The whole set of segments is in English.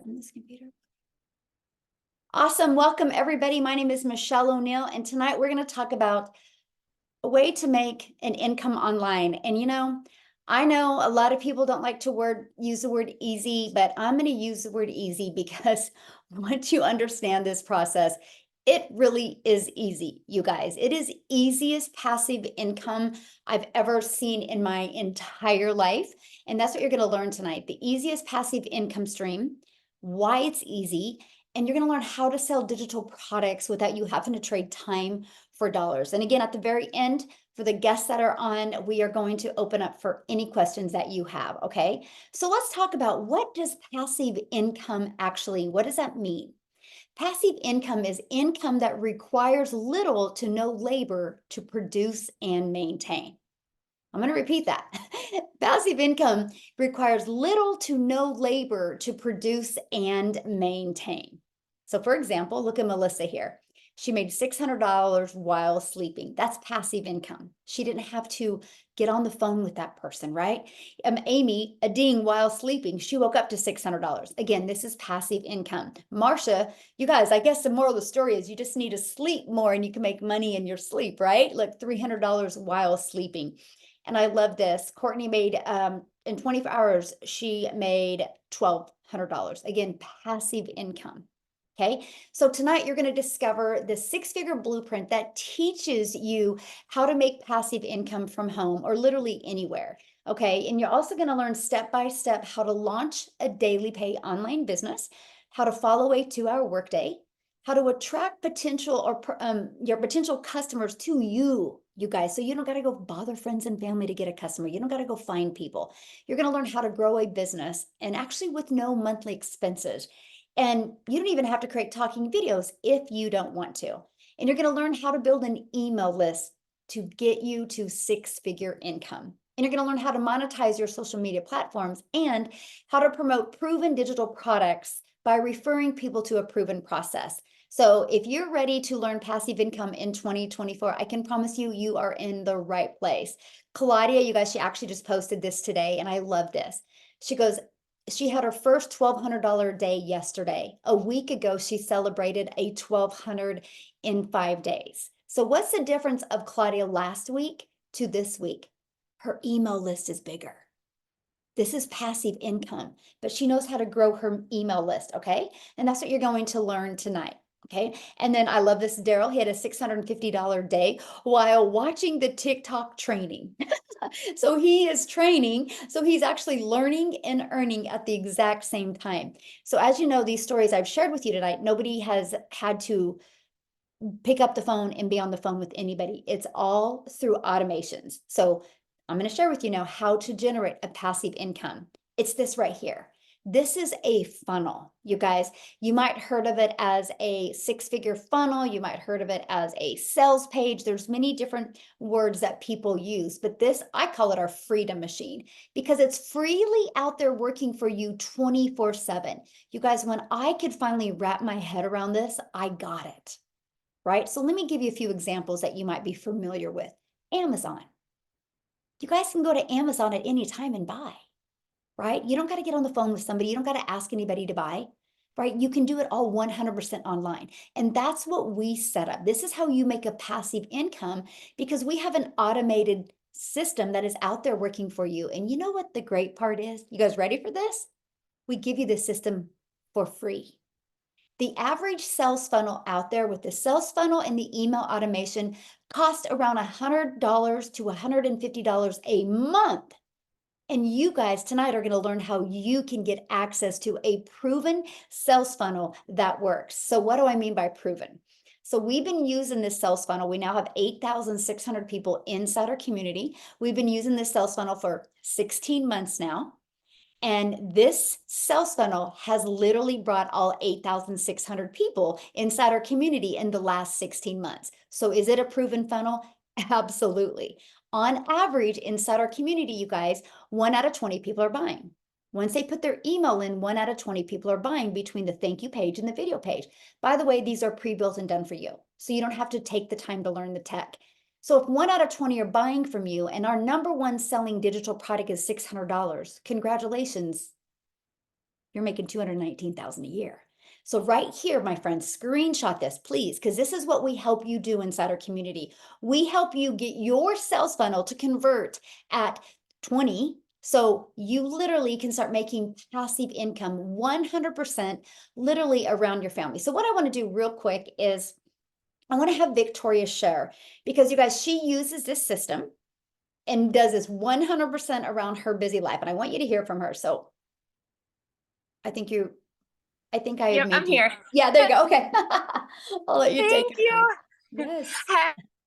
on this computer. Awesome. Welcome, everybody. My name is Michelle O'Neill, and tonight we're going to talk about a way to make an income online. And I know a lot of people don't like to use the word easy, but I'm going to use the word easy because once you understand this process, it really is easy, you guys. It is easiest passive income I've ever seen in my entire life. And that's what you're going to learn tonight. The easiest passive income stream, why it's easy, and you're going to learn how to sell digital products without you having to trade time for dollars. And again, at the very end, for the guests that are on, we are going to open up for any questions that you have, okay? So let's talk about, what does passive income actually, what does that mean? Passive income is income that requires little to no labor to produce and maintain. I'm going to repeat that. Passive income requires little to no labor to produce and maintain. So, for example, look at Melissa here. She made $600 while sleeping. That's passive income. She didn't have to get on the phone with that person, right? Amy, a ding while sleeping, she woke up to $600. Again, this is passive income. Marcia, you guys, I guess the moral of the story is you just need to sleep more and you can make money in your sleep, right? Look, $300 while sleeping. And I love this. Courtney made, in 24 hours, she made $1,200. Again, passive income. Okay, so tonight you're going to discover the six-figure blueprint that teaches you how to make passive income from home or literally anywhere. Okay, and you're also going to learn step by step how to launch a daily pay online business, how to follow a 2-hour workday, how to attract potential or your potential customers to you guys. So you don't got to go bother friends and family to get a customer. You don't got to go find people. You're going to learn how to grow a business and actually with no monthly expenses. And you don't even have to create talking videos if you don't want to. And you're going to learn how to build an email list to get you to six-figure income. And you're going to learn how to monetize your social media platforms and how to promote proven digital products by referring people to a proven process. So if you're ready to learn passive income in 2024, I can promise you, you are in the right place. Claudia, you guys, she actually just posted this today, and I love this. She goes, she had her first $1,200 day yesterday. A week ago, she celebrated a $1,200 in 5 days. So what's the difference of Claudia last week to this week? Her email list is bigger. This is passive income, but she knows how to grow her email list, okay? And that's what you're going to learn tonight. Okay. And then I love this. Daryl, he had a $650 day while watching the TikTok training. So he is training. So he's actually learning and earning at the exact same time. So as you know, these stories I've shared with you tonight, nobody has had to pick up the phone and be on the phone with anybody. It's all through automations. So I'm going to share with you now how to generate a passive income. It's this right here. This is a funnel, you guys. You might heard of it as a six-figure funnel. You might heard of it as a sales page. There's many different words that people use, but this, I call it our freedom machine because it's freely out there working for you 24/7. You guys, when I could finally wrap my head around this, I got it, right? So let me give you a few examples that you might be familiar with. Amazon. You guys can go to Amazon at any time and buy, right? You don't got to get on the phone with somebody. You don't got to ask anybody to buy, right? You can do it all 100% online. And that's what we set up. This is how you make a passive income because we have an automated system that is out there working for you. And you know what the great part is? You guys ready for this? We give you this system for free. The average sales funnel out there with the sales funnel and the email automation cost around $100 to $150 a month. And you guys tonight are going to learn how you can get access to a proven sales funnel that works. So what do I mean by proven? So we've been using this sales funnel. We now have 8,600 people inside our community. We've been using this sales funnel for 16 months now. And this sales funnel has literally brought all 8,600 people inside our community in the last 16 months. So is it a proven funnel? Absolutely. On average, inside our community, you guys, 1 out of 20 people are buying. Once they put their email in, 1 out of 20 people are buying between the thank you page and the video page. By the way, these are pre-built and done for you. So you don't have to take the time to learn the tech. So if 1 out of 20 are buying from you and our number one selling digital product is $600, congratulations. you're making 219,000 a year. So right here, my friends, screenshot this, please, because this is what we help you do inside our community. We help you get your sales funnel to convert at 20. So you literally can start making passive income 100% literally around your family. So what I want to do real quick is I want to have Victoria share, because you guys, she uses this system and does this 100% around her busy life. And I want you to hear from her. So I think I Yep, I'm made you. here. Yeah, there you go. Okay. I'll let you take Thank it you. away. Yes.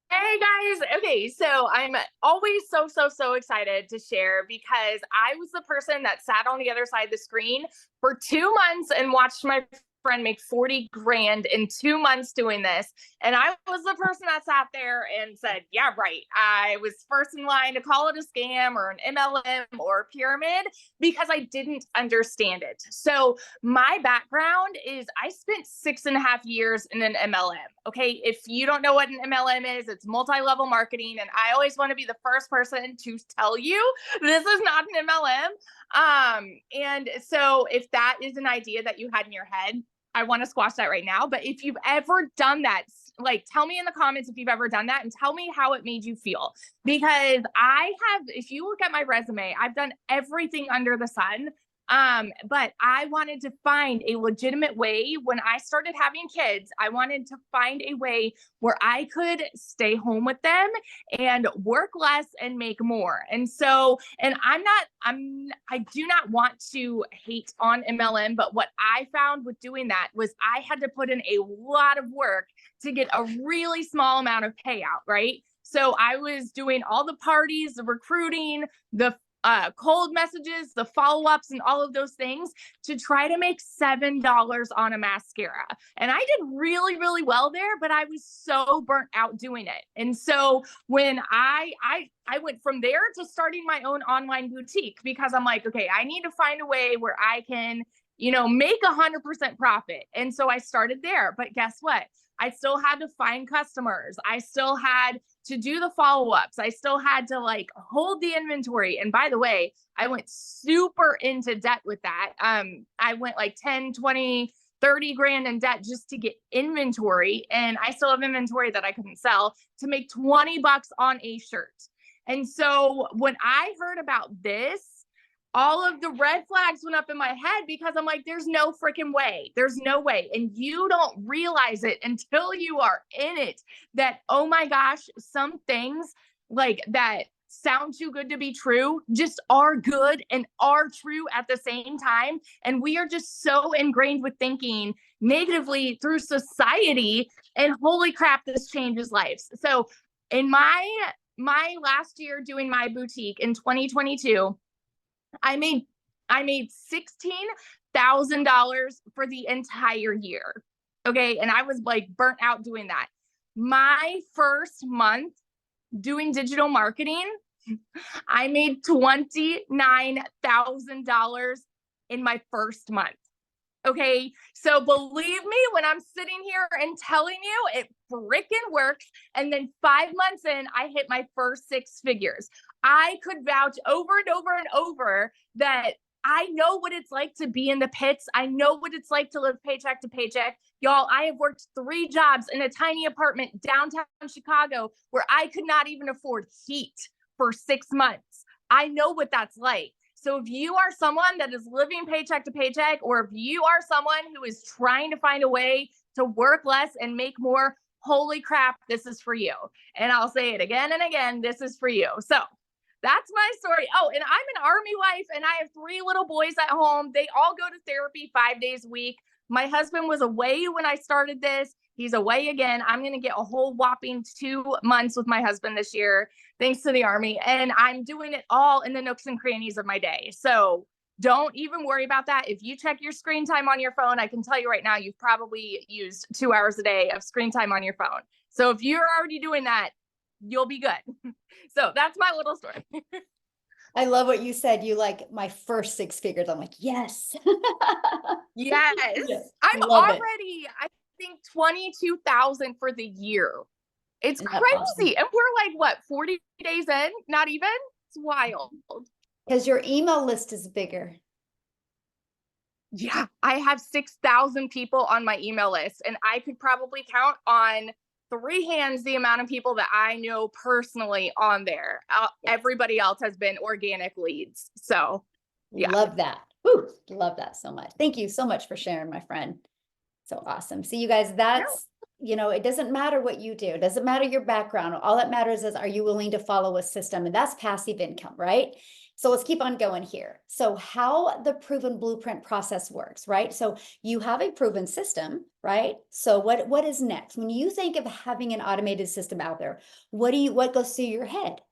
Hey guys. Okay, so I'm always so excited to share, because I was the person that sat on the other side of the screen for 2 months and watched my friend make 40 grand in 2 months doing this. And I was the person that sat there and said, yeah, right. I was first in line to call it a scam or an MLM or a pyramid, because I didn't understand it. So my background is I spent 6.5 years in an MLM. Okay. If you don't know what an MLM is, it's multi-level marketing. And I always want to be the first person to tell you this is not an MLM. And so if that is an idea that you had in your head, I want to squash that right now. But if you've ever done that, like, tell me in the comments if you've ever done that, and tell me how it made you feel. Because I have, if you look at my resume, I've done everything under the sun. But I wanted to find a legitimate way. When I started having kids, I wanted to find a way where I could stay home with them and work less and make more. And so, and I do not want to hate on MLM, but what I found with doing that was I had to put in a lot of work to get a really small amount of payout, right? So I was doing all the parties, the recruiting, the cold messages, the follow-ups, and all of those things to try to make $7 on a mascara. And I did really well there, but I was so burnt out doing it. And so when I went from there to starting my own online boutique, because I'm like, okay, I need to find a way where I can, make 100% profit. And so I started there. But guess what? I still had to find customers. I still had to do the follow-ups. I still had to hold the inventory. And by the way, I went super into debt with that. I went 10, 20, 30 grand in debt just to get inventory. And I still have inventory that I couldn't sell to make 20 bucks on a shirt. And so when I heard about this, all of the red flags went up in my head, because I'm like, there's no freaking way. There's no way. And you don't realize it until you are in it, that, oh my gosh, some things that sound too good to be true just are good and are true at the same time. And we are just so ingrained with thinking negatively through society, and holy crap, this changes lives. So in my last year doing my boutique in 2022, I made $16,000 for the entire year. Okay. And I was burnt out doing that. My first month doing digital marketing, I made $29,000 in my first month. Okay. So believe me, when I'm sitting here and telling you it freaking works. And then 5 months in, I hit my first 6 figures. I could vouch over and over and over that I know what it's like to be in the pits. I know what it's like to live paycheck to paycheck. Y'all, I have worked 3 jobs in a tiny apartment downtown Chicago where I could not even afford heat for 6 months. I know what that's like. So if you are someone that is living paycheck to paycheck, or if you are someone who is trying to find a way to work less and make more, holy crap, this is for you. And I'll say it again and again, this is for you. So that's my story. Oh, and I'm an Army wife, and I have 3 little boys at home. They all go to therapy 5 days a week. My husband was away when I started this. He's away again. I'm going to get a whole whopping 2 months with my husband this year, thanks to the Army. And I'm doing it all in the nooks and crannies of my day. So don't even worry about that. If you check your screen time on your phone, I can tell you right now, you've probably used 2 hours a day of screen time on your phone. So if you're already doing that, you'll be good. So that's my little story. I love what you said. You my first 6 figures. I'm like, yes. Yes. Yes. I'm Love it. already, I think 22,000 for the year. It's Isn't that awesome? crazy. And we're what, 40 days in? Not even? It's wild. Because your email list is bigger. Yeah, I have 6,000 people on my email list, and I could probably count on three hands the amount of people that I know personally on there. Yes. Everybody else has been organic leads. So, yeah. Love that. Woo, love that so much. Thank you so much for sharing, my friend. So awesome. See, you guys, No. that's, it doesn't matter what you do. It doesn't matter your background. All that matters is, are you willing to follow a system? And that's passive income, right? So let's keep on going here. So how the proven blueprint process works, right? So you have a proven system, right? So what is next? When you think of having an automated system out there, what goes through your head?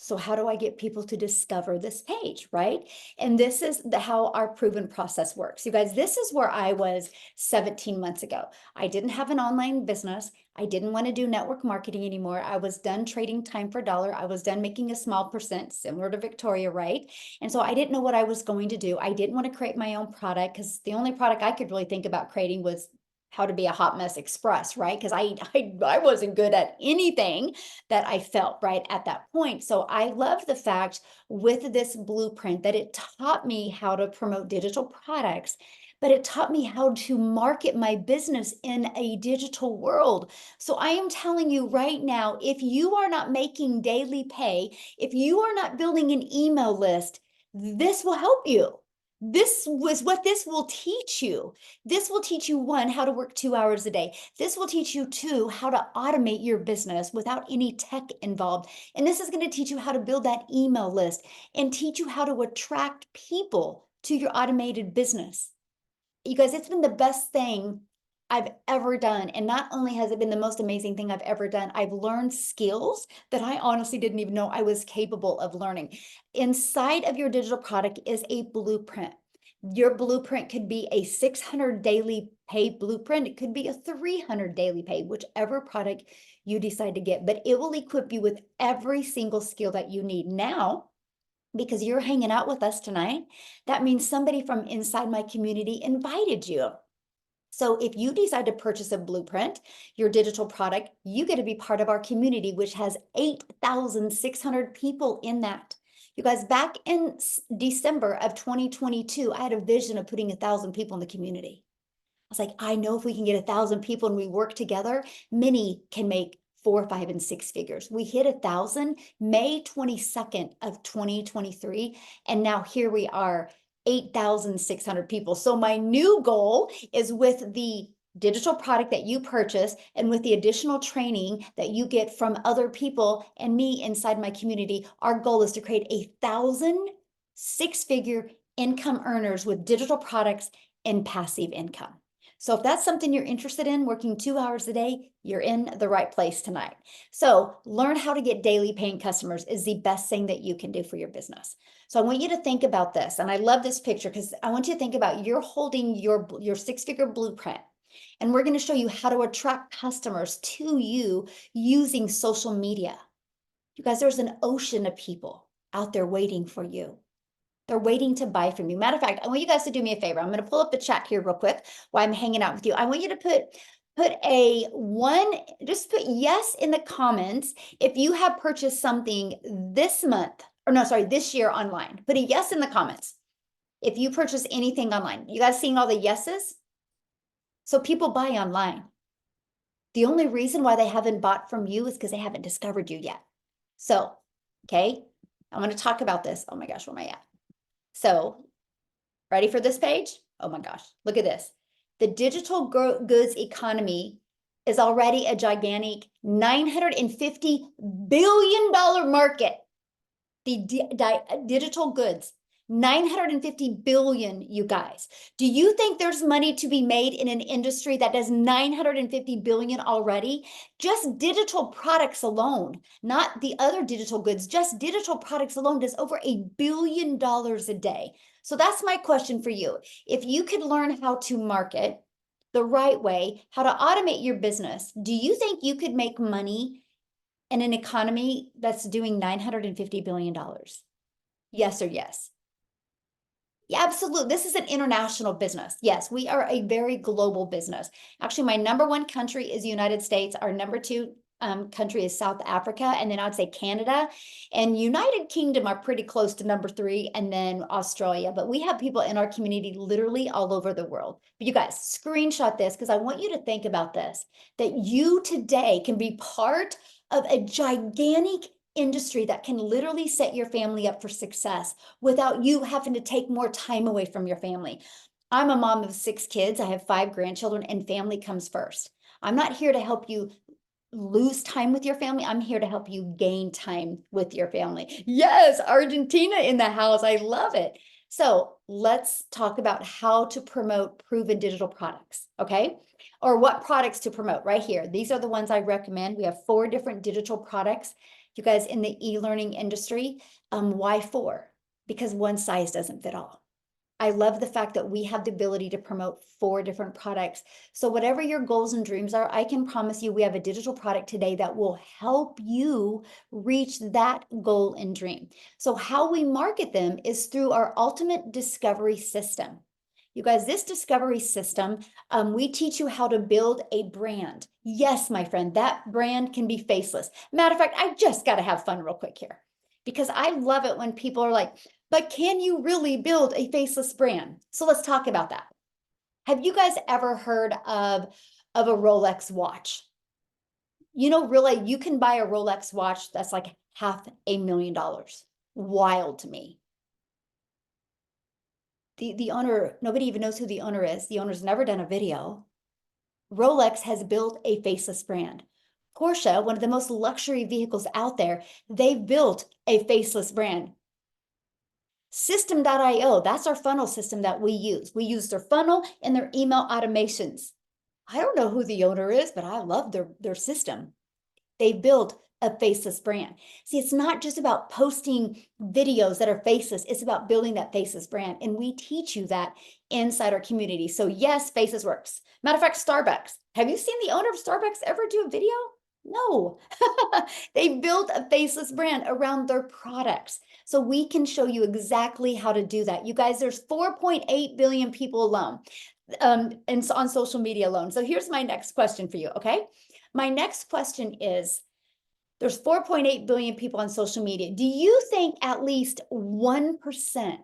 So how do I get people to discover this page, right? And this is how our proven process works. You guys, this is where I was 17 months ago. I didn't have an online business. I didn't want to do network marketing anymore. I was done trading time for dollar. I was done making a small percent, similar to Victoria, right? And so I didn't know what I was going to do. I didn't want to create my own product because the only product I could really think about creating was how to be a hot mess express, right? Because I wasn't good at anything that I felt right at that point. So I love the fact with this blueprint that it taught me how to promote digital products, but it taught me how to market my business in a digital world. So I am telling you right now, if you are not making daily pay, if you are not building an email list, this will help you. This was what this will teach you. This will teach you, one, how to work 2 hours a day. This will teach you, two, how to automate your business without any tech involved. And this is going to teach you how to build that email list and teach you how to attract people to your automated business. You guys, it's been the best thing I've ever done. And not only has it been the most amazing thing I've ever done, I've learned skills that I honestly didn't even know I was capable of learning. Inside of your digital product is a blueprint. Your blueprint could be a 600 daily pay blueprint. It could be a 300 daily pay, whichever product you decide to get, but it will equip you with every single skill that you need. Now, because you're hanging out with us tonight, that means somebody from inside my community invited you. So if you decide to purchase a blueprint, your digital product, you get to be part of our community, which has 8,600 people in that. You guys, back in December of 2022, I had a vision of putting 1,000 people in the community. I was like, I know if we can get 1,000 people and we work together, many can make 4, 5, and 6 figures. We hit 1,000 May 22nd of 2023, and now here we are, 8,600 people. So my new goal is, with the digital product that you purchase and with the additional training that you get from other people and me inside my community, our goal is to create 1,000 six-figure income earners with digital products and passive income. So if that's something you're interested in, working 2 hours a day, you're in the right place tonight. So learn how to get daily paying customers is the best thing that you can do for your business. So I want you to think about this. And I love this picture because I want you to think about, you're holding your 6-figure blueprint. And we're going to show you how to attract customers to you using social media. You guys, there's an ocean of people out there waiting for you. They're waiting to buy from you. Matter of fact, I want you guys to do me a favor. I'm going to pull up the chat here real quick while I'm hanging out with you. I want you to just put yes in the comments if you have purchased something this month, or no, sorry, this year online. Put a yes in the comments if you purchase anything online. You guys seeing all the yeses? So people buy online. The only reason why they haven't bought from you is because they haven't discovered you yet. So, okay, I'm going to talk about this. Oh my gosh, where am I at? So, ready for this page? Oh my gosh, look at this. The digital goods economy is already a gigantic $950 billion market. The digital goods, 950 billion, you guys. Do you think there's money to be made in an industry that does 950 billion already? Just digital products alone, not the other digital goods, just digital products alone does over $1 billion a day. So that's my question for you. If you could learn how to market the right way, how to automate your business, do you think you could make money in an economy that's doing $950 billion? Yes or yes? Yeah, absolutely. This is an international business. Yes, we are a very global business. Actually, my number one country is the United States. Our number two country is South Africa, and then I'd say Canada, and United Kingdom are pretty close to number 3, and then Australia. But we have people in our community literally all over the world. But you guys, screenshot this because I want you to think about this, that you today can be part of a gigantic industry that can literally set your family up for success without you having to take more time away from your family. I'm a mom of 6 kids. I have 5 grandchildren, and family comes first. I'm not here to help you lose time with your family. I'm here to help you gain time with your family. Yes, Argentina in the house. I love it. So let's talk about how to promote proven digital products, okay? Or what products to promote right here. These are the ones I recommend. We have 4 different digital products. You guys in the e-learning industry, why 4? Because one size doesn't fit all. I love the fact that we have the ability to promote 4 different products. So whatever your goals and dreams are, I can promise you we have a digital product today that will help you reach that goal and dream. So how we market them is through our ultimate discovery system. You guys, this discovery system, we teach you how to build a brand. Yes, my friend, that brand can be faceless. Matter of fact, I just got to have fun real quick here because I love it when people are like, but can you really build a faceless brand? So let's talk about that. Have you guys ever heard of a Rolex watch? You know, really, you can buy a Rolex watch that's like $500,000. Wild to me. The owner, nobody even knows who the owner is. The owner's never done a video. Rolex has built a faceless brand. Porsche, one of the most luxury vehicles out there, they've built a faceless brand. System.io, that's our funnel system that we use. We use their funnel and their email automations. I don't know who the owner is, but I love their system. They build a faceless brand. See, it's not just about posting videos that are faceless. It's about building that faceless brand. And we teach you that inside our community. So yes, faceless works. Matter of fact, Starbucks. Have you seen the owner of Starbucks ever do a video? No. They built a faceless brand around their products. So we can show you exactly how to do that. You guys, there's 4.8 billion people alone and on social media alone. So here's my next question for you, okay? My next question is, there's 4.8 billion people on social media. Do you think at least 1%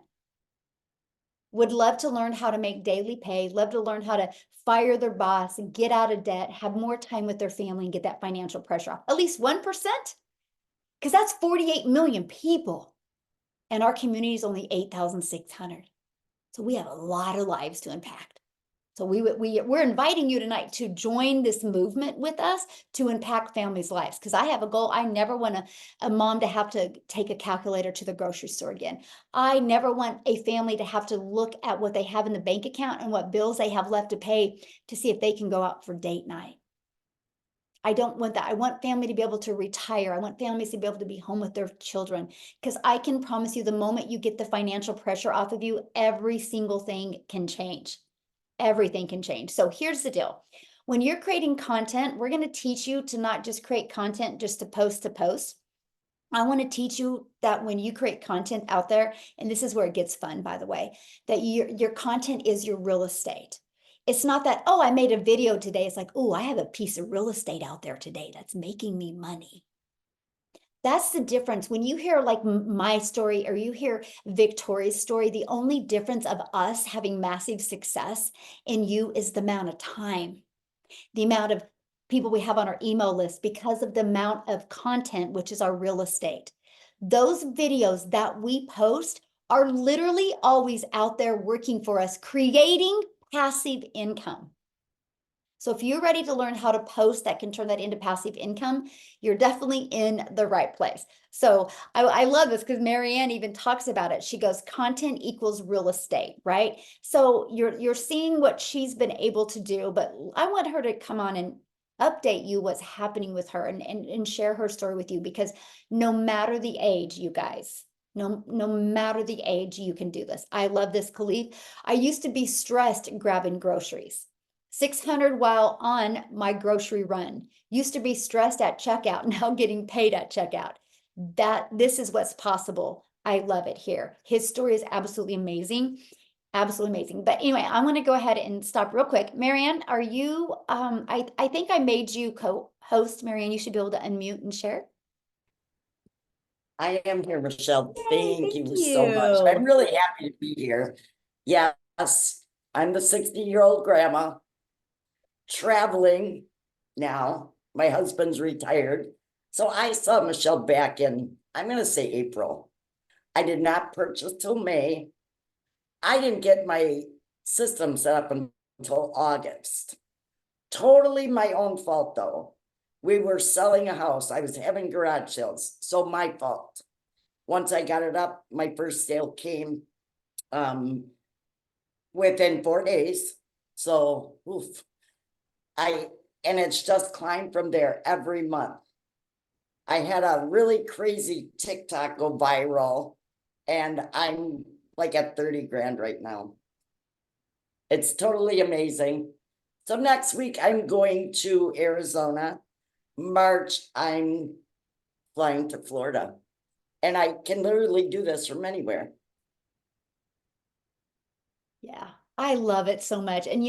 would love to learn how to make daily pay, love to learn how to fire their boss and get out of debt, have more time with their family and get that financial pressure off? At least 1%? Because that's 48 million people. And our community is only 8,600. So we have a lot of lives to impact. So we're inviting you tonight to join this movement with us to impact families' lives. Because I have a goal. I never want a mom to have to take a calculator to the grocery store again. I never want a family to have to look at what they have in the bank account and what bills they have left to pay to see if they can go out for date night. I don't want that. I want family to be able to retire. I want families to be able to be home with their children. Because I can promise you, the moment you get the financial pressure off of you, every single thing can change. Everything can change. So here's the deal. When you're creating content, we're going to teach you to not just create content just to post to post. I want to teach you that when you create content out there, and this is where it gets fun, by the way, that your content is your real estate. It's not that, oh, I made a video today. It's like, oh, I have a piece of real estate out there today that's making me money. That's the difference. When you hear like my story or you hear Victoria's story, the only difference of us having massive success in you is the amount of time, the amount of people we have on our email list because of the amount of content, which is our real estate. Those videos that we post are literally always out there working for us, creating passive income. So if you're ready to learn how to post that can turn that into passive income, you're definitely in the right place. So I love this because Marianne even talks about it. She goes, content equals real estate, right? So you're seeing what she's been able to do, but I want her to come on and update you what's happening with her and share her story with you, because no matter the age, you guys, no matter the age, you can do this. I love this, Khalif. I used to be stressed grabbing groceries. 600 while on my grocery run. Used to be stressed at checkout, now getting paid at checkout. This is what's possible. I love it here. His story is absolutely amazing. Absolutely amazing. But anyway, I want to go ahead and stop real quick. Marianne, are you, I think I made you host, Marianne, you should be able to unmute and share. I am here, Michelle. Yay, Thank thank you so much. you. I'm really happy to be here. Yes, I'm the 60-year-old grandma traveling now. My husband's retired. So I saw Michelle back in, I'm going to say April. I did not purchase till May. I didn't get my system set up until August. Totally my own fault, though. We were selling a house. I was having garage sales, so my fault. Once I got it up, my first sale came within 4 days. So, oof. And it's just climbed from there every month. I had a really crazy TikTok go viral, and I'm like at 30 grand right now. It's totally amazing. So next week I'm going to Arizona. March, I'm flying to Florida. And I can literally do this from anywhere. Yeah, I love it so much. And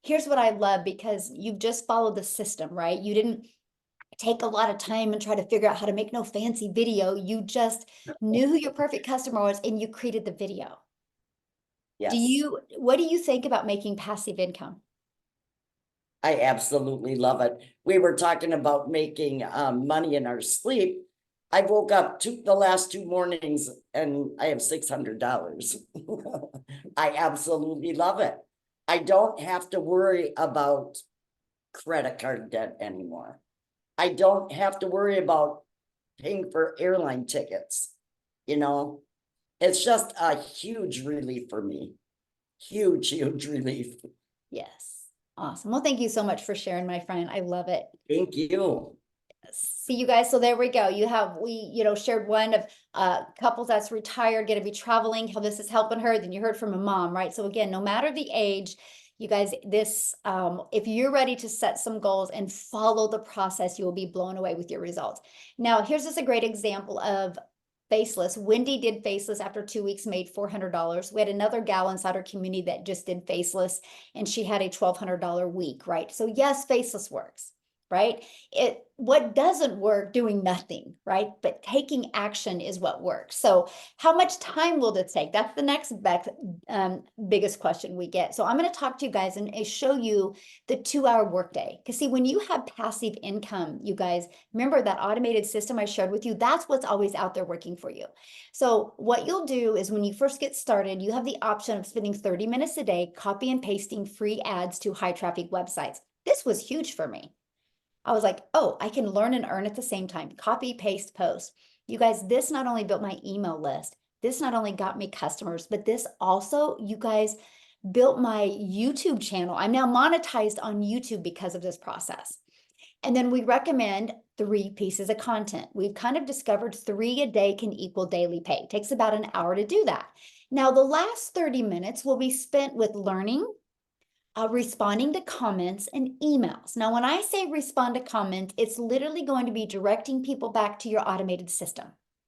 here's what I love, because you've just followed the system, right? You didn't take a lot of time and try to figure out how to make no fancy video. You just knew who your perfect customer was and you created the video. Yes. What do you think about making passive income? I absolutely love it. We were talking about making money in our sleep. I woke up the last 2 mornings and I have $600. I absolutely love it. I don't have to worry about credit card debt anymore. I don't have to worry about paying for airline tickets. It's just a huge relief for me. Huge, huge relief. Yes. Awesome. Well, thank you so much for sharing, my friend. I love it. Thank you. See you guys. So there we go. We shared one of couples that's retired, going to be traveling, how this is helping her. Then you heard from a mom, right? So again, no matter the age, you guys, if you're ready to set some goals and follow the process, you will be blown away with your results. Now, here's just a great example of faceless. Wendy did faceless after 2 weeks, made $400. We had another gal inside our community that just did faceless, and she had a $1,200 week, right? So yes, faceless works, right? What doesn't work, doing nothing, right? But taking action is what works. So how much time will this take? That's the next biggest question we get. So I'm going to talk to you guys and show you the 2-hour workday. Because see, when you have passive income, you guys, remember that automated system I shared with you, that's what's always out there working for you. So what you'll do is when you first get started, you have the option of spending 30 minutes a day, copy and pasting free ads to high traffic websites. This was huge for me. I was like, oh, I can learn and earn at the same time. Copy, paste, post. You guys, this not only built my email list, this not only got me customers, but this also, you guys, built my YouTube channel. I'm now monetized on YouTube because of this process. And then we recommend 3 pieces of content. We've kind of discovered 3 a day can equal daily pay. It takes about an hour to do that. Now, the last 30 minutes will be spent with learning, responding to comments and emails. Now, when I say respond to comments, it's literally going to be directing people back to your automated system.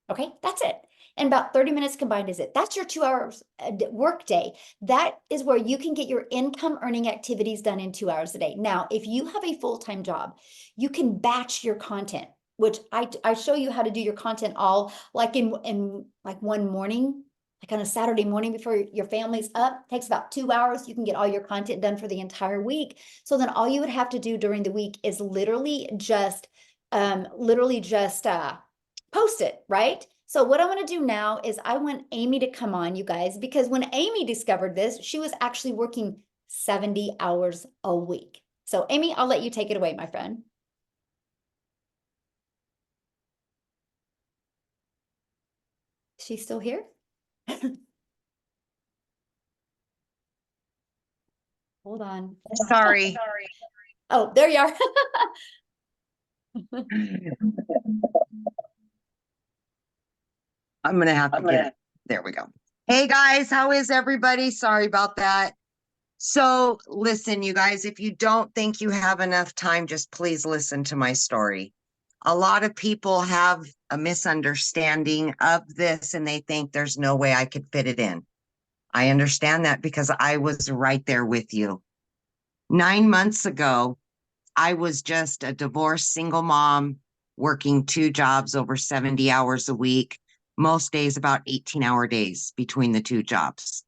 Okay, that's it. And about 30 minutes combined is it. That's your 2 hours work day. That is where you can get your income earning activities done in 2 hours a day. Now, if you have a full-time job, you can batch your content, which I show you how to do your content all like in like one morning, like on a Saturday morning before your family's up. It takes about 2 hours. You can get all your content done for the entire week. So then all you would have to do during the week is literally just post it, right? So what I want to do now is I want Amy to come on, you guys, because when Amy discovered this, she was actually working 70 hours a week. So Amy, I'll let you take it away, my friend. She's still here? Hold on. Sorry. Oh, there you are. I'm going to have to get it. There we go. Hey guys, how is everybody? Sorry about that. So listen, you guys, if you don't think you have enough time, just please listen to my story. A lot of people have a misunderstanding of this and they think there's no way I could fit it in. I understand that because I was right there with you. 9 months ago, I was just a divorced single mom working 2 jobs over 70 hours a week, most days about 18-hour days between the 2 jobs.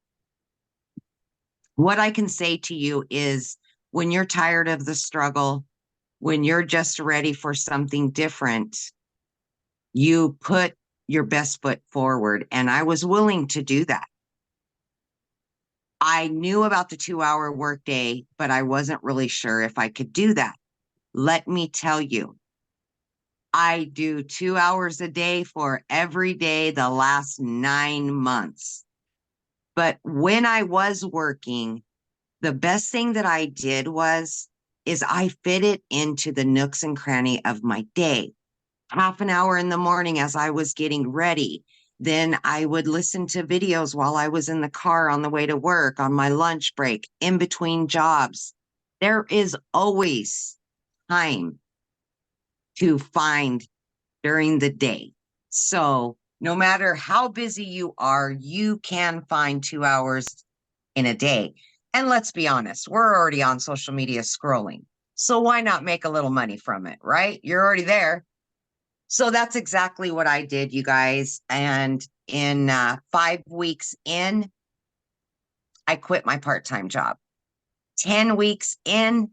What I can say to you is when you're tired of the struggle, when you're just ready for something different, you put your best foot forward. And I was willing to do that. I knew about the 2-hour workday, but I wasn't really sure if I could do that. Let me tell you, I do 2 hours a day for every day the last 9 months. But when I was working, the best thing that I did is I fit it into the nooks and cranny of my day. Half an hour in the morning as I was getting ready. Then I would listen to videos while I was in the car on the way to work, on my lunch break, in between jobs. There is always time to find during the day. So no matter how busy you are, you can find 2 hours in a day. And let's be honest, we're already on social media scrolling. So why not make a little money from it, right? You're already there. So that's exactly what I did, you guys. And in 5 weeks in, I quit my part-time job. 10 weeks in,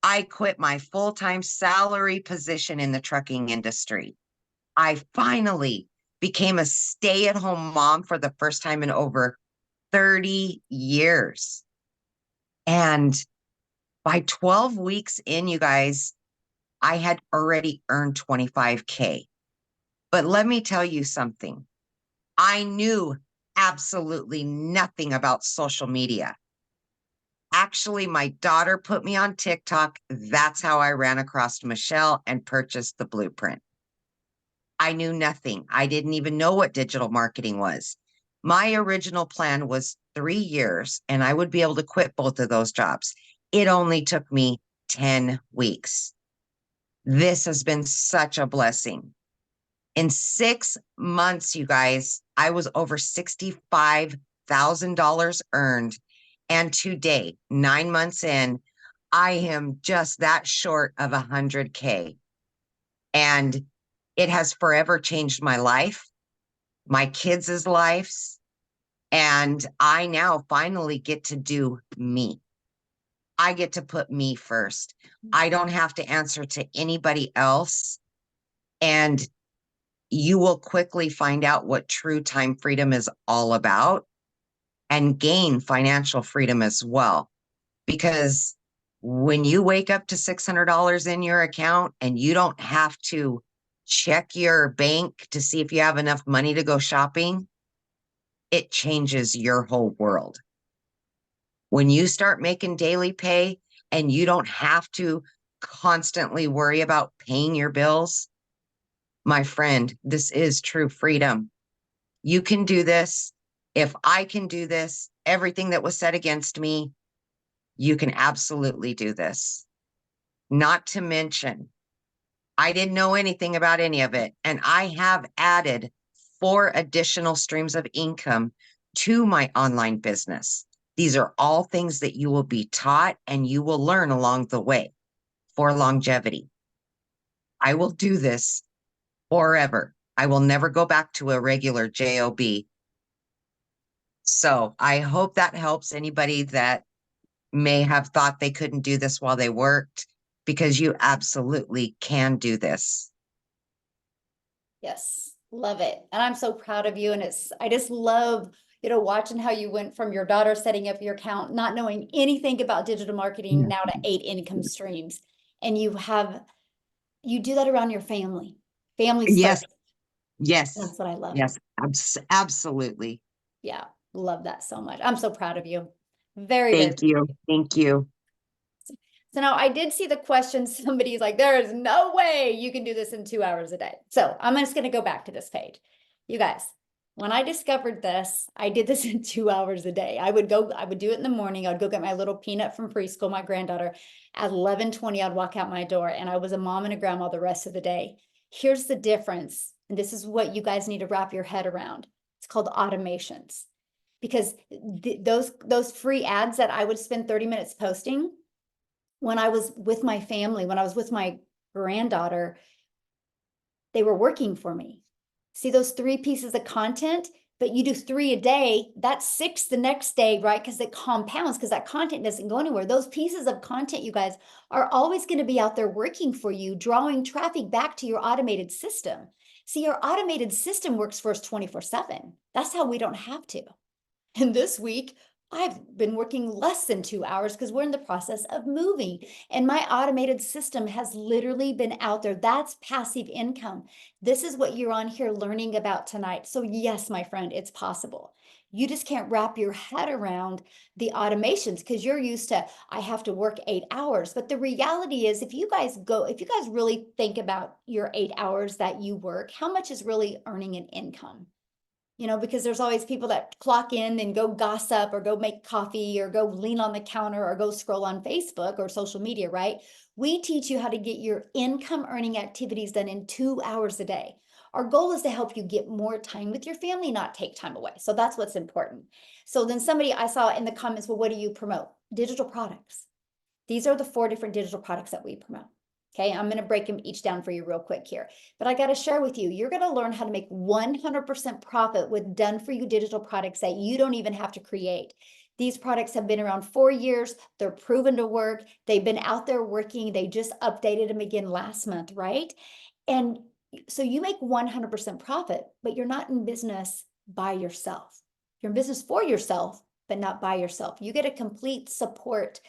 I quit my full-time salary position in the trucking industry. I finally became a stay-at-home mom for the first time in over 30 years. And by 12 weeks in, you guys, I had already earned 25K. But let me tell you something. I knew absolutely nothing about social media. Actually, my daughter put me on TikTok. That's how I ran across Michelle and purchased the blueprint. I knew nothing. I didn't even know what digital marketing was. My original plan was 3 years and I would be able to quit both of those jobs. It only took me 10 weeks. This has been such a blessing. In 6 months, you guys, I was over $65,000 earned. And today, 9 months in, I am just that short of 100K. And it has forever changed my life, my kids' lives. And I now finally get to do me. I get to put me first. I don't have to answer to anybody else. And you will quickly find out what true time freedom is all about and gain financial freedom as well. Because when you wake up to $600 in your account and you don't have to check your bank to see if you have enough money to go shopping, it changes your whole world. When you start making daily pay and you don't have to constantly worry about paying your bills, my friend, this is true freedom. You can do this. If I can do this, everything that was said against me, you can absolutely do this. Not to mention, I didn't know anything about any of it. And I have added 4 additional streams of income to my online business. These are all things that you will be taught and you will learn along the way for longevity. I will do this forever. I will never go back to a regular job. So I hope that helps anybody that may have thought they couldn't do this while they worked, because you absolutely can do this. Yes, love it. And I'm so proud of you. And I just love, watching how you went from your daughter setting up your account, not knowing anything about digital marketing, now to 8 income streams. And you do that around your family. Families Yes, first. yes, That's what I love. yes, absolutely. Yeah, love that so much. I'm so proud of you. Very, very. Thank you. Thank you. So now I did see the question. Somebody's like, there is no way you can do this in 2 hours a day. So I'm just going to go back to this page. You guys, when I discovered this, I did this in 2 hours a day. I would do it in the morning. I would go get my little peanut from preschool, my granddaughter. At 11:20, I'd walk out my door, and I was a mom and a grandma the rest of the day. Here's the difference. And this is what you guys need to wrap your head around. It's called automations. Because those free ads that I would spend 30 minutes posting, when I was with my family, when I was with my granddaughter, they were working for me. See those 3 pieces of content, but you do 3 a day, that's 6 the next day, right? Because it compounds, because that content doesn't go anywhere. Those pieces of content, you guys, are always going to be out there working for you, drawing traffic back to your automated system. See, your automated system works for us 24/7. That's how we don't have to. And this week, I've been working less than 2 hours because we're in the process of moving. And my automated system has literally been out there. That's passive income. This is what you're on here learning about tonight. So, yes, my friend, it's possible. You just can't wrap your head around the automations because you're used to, I have to work 8 hours. But the reality is, if you guys really think about your 8 hours that you work, how much is really earning an income? Because there's always people that clock in and go gossip or go make coffee or go lean on the counter or go scroll on Facebook or social media, right? We teach you how to get your income earning activities done in 2 hours a day. Our goal is to help you get more time with your family, not take time away. So that's what's important. So then somebody I saw in the comments, well, what do you promote? Digital products. These are the 4 different digital products that we promote. Okay, I'm going to break them each down for you real quick here. But I got to share with you, you're going to learn how to make 100% profit with done for you digital products that you don't even have to create. These products have been around 4 years. They're proven to work. They've been out there working. They just updated them again last month, right? And so you make 100% profit, but you're not in business by yourself. You're in business for yourself, but not by yourself. You get a complete support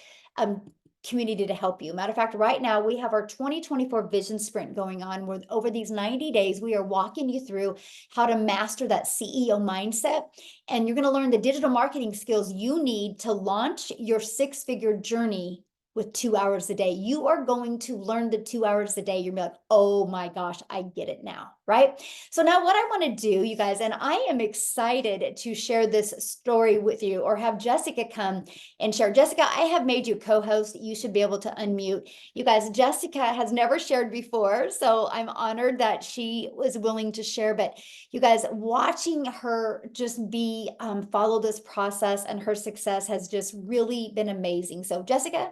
community to help you. Matter of fact, right now we have our 2024 vision sprint going on where over these 90 days, we are walking you through how to master that CEO mindset. And you're going to learn the digital marketing skills you need to launch your 6-figure journey with 2 hours a day. You are going to learn the 2 hours a day. You're gonna be like, oh my gosh, I get it now, right? So now what I want to do, you guys, and I am excited to share this story with you or have Jessica come and share. Jessica, I have made you co-host. You should be able to unmute. You guys, Jessica has never shared before, so I'm honored that she was willing to share. But you guys, watching her just be follow this process and her success has just really been amazing. So Jessica,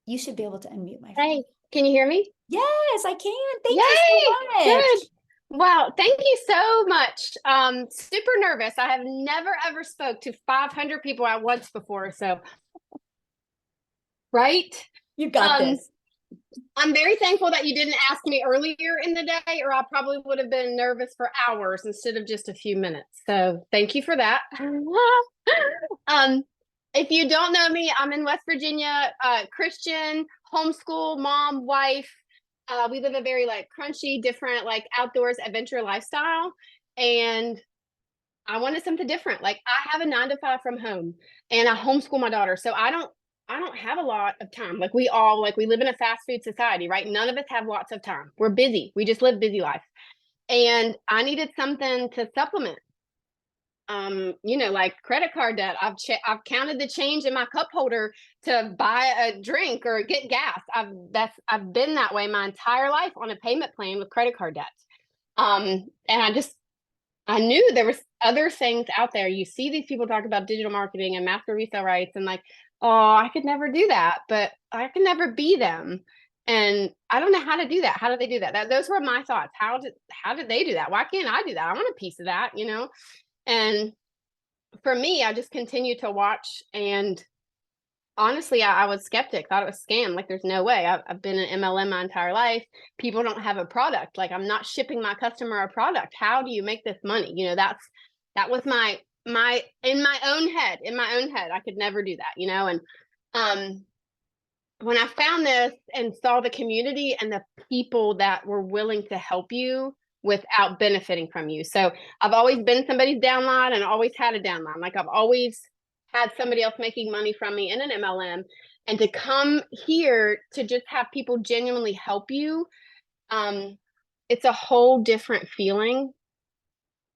you should be able to unmute, my friend. Hey, can you hear me? Yes, I can. Thank Yay! you so much. Good. Wow, thank you so much. Super nervous. I have never ever spoke to 500 people at once before, so right? You got Um, this. I'm very thankful that you didn't ask me earlier in the day, or I probably would have been nervous for hours instead of just a few minutes. So thank you for that. If you don't know me, I'm in West Virginia, Christian, homeschool, mom, wife. We live a very crunchy, different, outdoors adventure lifestyle. And I wanted something different. I have a 9 to 5 from home and I homeschool my daughter. So I don't have a lot of time. We live in a fast food society, right? None of us have lots of time. We're busy. We just live busy life. And I needed something to supplement. Credit card debt. I've counted the change in my cup holder to buy a drink or get gas. I've been that way my entire life on a payment plan with credit card debt. And I knew there was other things out there. You see these people talk about digital marketing and master resale rights and oh, I could never do that, but I can never be them. And I don't know how to do that. How do they do that? Those were my thoughts. How did they do that? Why can't I do that? I want a piece of that, And for me, I just continued to watch, and honestly, I was skeptic, thought it was a scam. There's no way. I've been in MLM my entire life. People don't have a product. I'm not shipping my customer a product. How do you make this money? That was my in my own head, I could never do that, and when I found this and saw the community and the people that were willing to help you without benefiting from you. So I've always been somebody's downline and always had a downline. I've always had somebody else making money from me in an MLM, and to come here to just have people genuinely help you, it's a whole different feeling,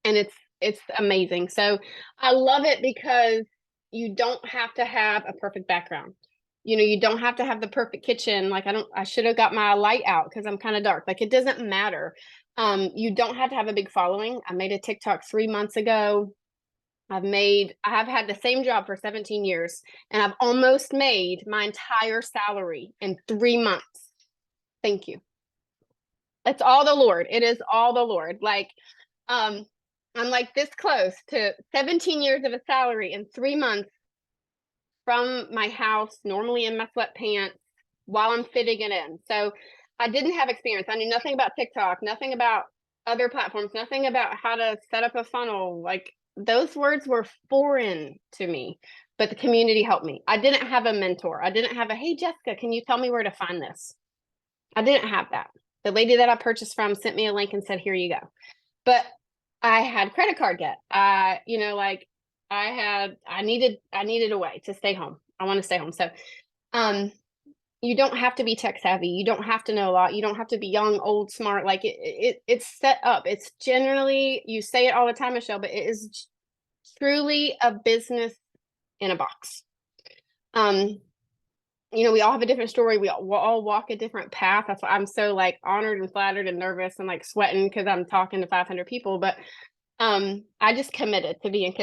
and it's amazing. So I love it because you don't have to have a perfect background. You don't have to have the perfect kitchen. I should have got my light out because I'm kind of dark. It doesn't matter. You don't have to have a big following. I made a TikTok 3 months ago. I have had the same job for 17 years, and I've almost made my entire salary in 3 months. Thank you. It's all the Lord. It is all the Lord. Like, I'm like this close to 17 years of a salary in 3 months from my house, normally in my sweatpants, while I'm fitting it in. So I didn't have experience. I knew nothing about TikTok, nothing about other platforms, nothing about how to set up a funnel. Like, those words were foreign to me, but the community helped me. I didn't have a mentor. I didn't have a, hey, Jessica, can you tell me where to find this? I didn't have that. The lady that I purchased from sent me a link and said, here you go. But I had credit card debt. You know, like I needed a way to stay home. I want to stay home. So, you don't have to be tech savvy. You don't have to know a lot. You don't have to be young, old, smart. Like it's set up. It's generally, you say it all the time, Michelle, but it is truly a business in a box. You know, we all have a different story. We'll all walk a different path. That's why I'm so like honored and flattered and nervous and like sweating because I'm talking to 500 people. But I just committed to being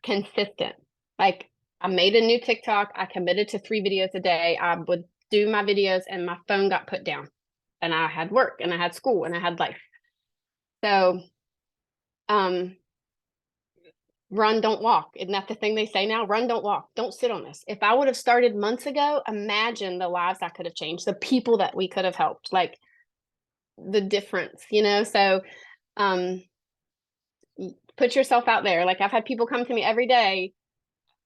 consistent. Like, I made a new TikTok. I committed to 3 videos a day. I would do my videos and my phone got put down, and I had work and I had school and I had life. So, run, don't walk. Isn't that the thing they say now? Run, don't walk. Don't sit on this. If I would have started months ago, imagine the lives I could have changed, the people that we could have helped, like the difference, you know? So, put yourself out there. Like, I've had people come to me every day.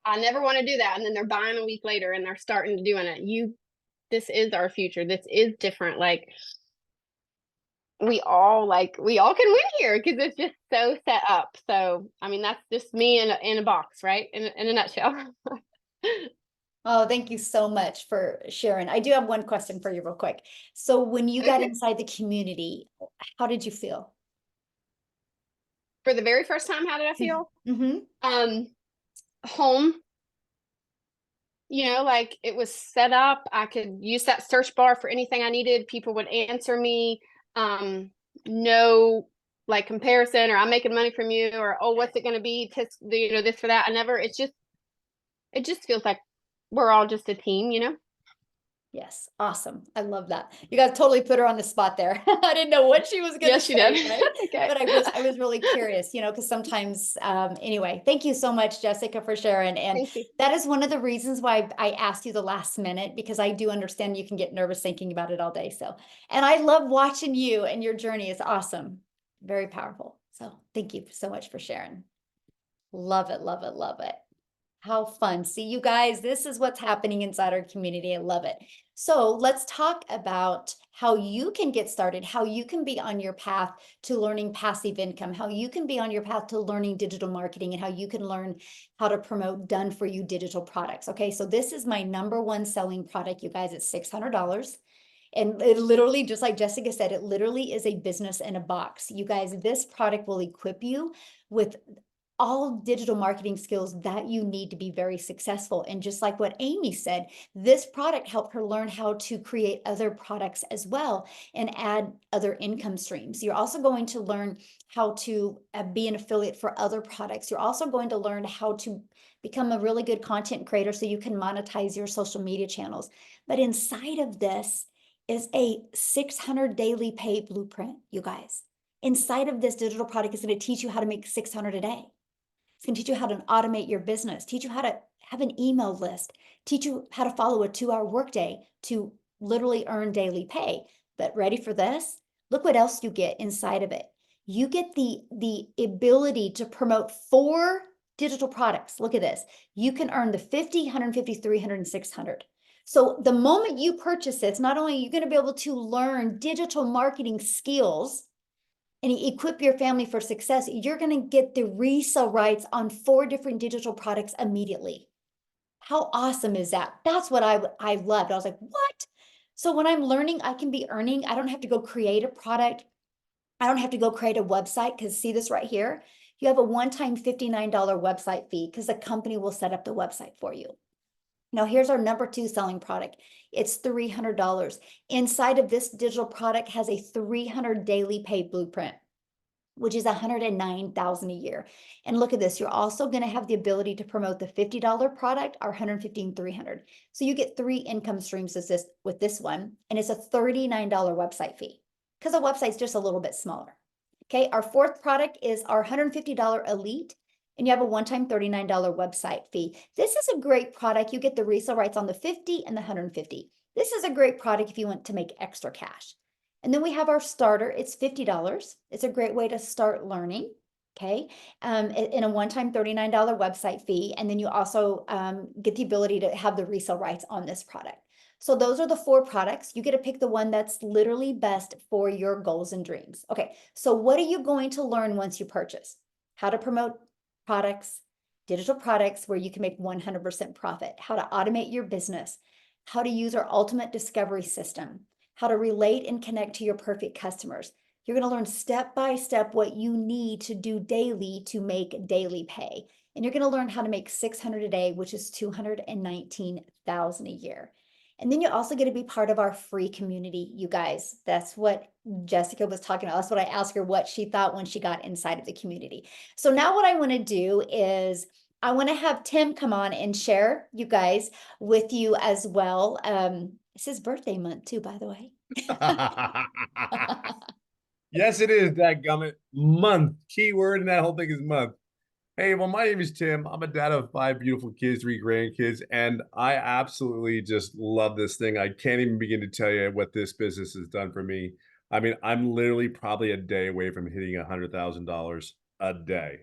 I never want to do that. And then they're buying a week later and they're starting to doing it. This is our future. This is different. Like, we all can win here because it's just so set up. So, I mean, that's just me in a box, right? In a nutshell. Oh, thank you so much for sharing. I do have one question for you real quick. So when you got Okay. inside the community, how did you feel? For the very first time, how did I feel? Mm-hmm. Home. You know, like, it was set up. I could use that search bar for anything I needed. People would answer me. No, like, comparison, or I'm making money from you, or, oh, what's it going to be? You know, this for that. It just feels like we're all just a team, you know? Yes, awesome. I love that. You guys totally put her on the spot there. I didn't know what she was going to Yes, you say, did. right? Okay. But I was really curious, you know, because sometimes, anyway, thank you so much, Jessica, for sharing. And Thank you. that is one of the reasons why I asked you the last minute, because I do understand you can get nervous thinking about it all day. So, and I love watching you and your journey. It's awesome. Very powerful. So thank you so much for sharing. Love it, love it, love it. How fun. See, you guys, this is what's happening inside our community. I love it. So let's talk about how you can get started, how you can be on your path to learning passive income, how you can be on your path to learning digital marketing, and how you can learn how to promote done for you digital products. Okay, so this is my #1 selling product, you guys. It's $600. And it literally, just like Jessica said, it literally is a business in a box. You guys, this product will equip you with all digital marketing skills that you need to be very successful. And just like what Amy said, this product helped her learn how to create other products as well and add other income streams. You're also going to learn how to be an affiliate for other products. You're also going to learn how to become a really good content creator so you can monetize your social media channels. But inside of this is a 600 daily pay blueprint, you guys. Inside of this digital product is going to teach you how to make 600 a day. It's going to teach you how to automate your business, teach you how to have an email list, teach you how to follow a 2-hour workday to literally earn daily pay. But ready for this? Look what else you get inside of it. You get the ability to promote 4 digital products. Look at this. You can earn the 50, 150, 300, and 600. So the moment you purchase it, not only are you going to be able to learn digital marketing skills and equip your family for success, you're going to get the resale rights on 4 different digital products immediately. How awesome is that? That's what I loved. I was like, what? So when I'm learning, I can be earning. I don't have to go create a product. I don't have to go create a website, because see this right here? You have a one-time $59 website fee because the company will set up the website for you. Now, here's our #2 selling product. It's $300. Inside of this digital product has a 300 daily pay blueprint. which is 109,000 a year. And look at this, you're also going to have the ability to promote the $50 product or 150 and 300. So you get 3 income streams with this one, and it's a $39 website fee because the website's just a little bit smaller. Okay, our fourth product is our $150 Elite, and you have a one-time $39 website fee. This is a great product. You get the resale rights on the 50 and the 150. This is a great product if you want to make extra cash. And then we have our starter. It's $50. It's a great way to start learning. Okay, in a one-time $39 website fee. And then you also get the ability to have the resale rights on this product. So those are the 4 products. You get to pick the one that's literally best for your goals and dreams. Okay, so what are you going to learn once you purchase? How to promote products, digital products where you can make 100% profit, how to automate your business, how to use our ultimate discovery system, how to relate and connect to your perfect customers. You're going to learn step by step what you need to do daily to make daily pay. And you're going to learn how to make 600 a day, which is 219,000 a year. And then you're also going to be part of our free community, you guys. That's what Jessica was talking about. That's what I asked her, what she thought when she got inside of the community. So now what I want to do is I want to have Tim come on and share, you guys, with you as well. It's his birthday month too, by the way. Yes, it is, dadgummit. Month. Key word in that whole thing is month. Hey, well, my name is Tim. I'm a dad of 5 beautiful kids, 3 grandkids, and I absolutely just love this thing. I can't even begin to tell you what this business has done for me. I mean, I'm literally probably a day away from hitting $100,000 a day.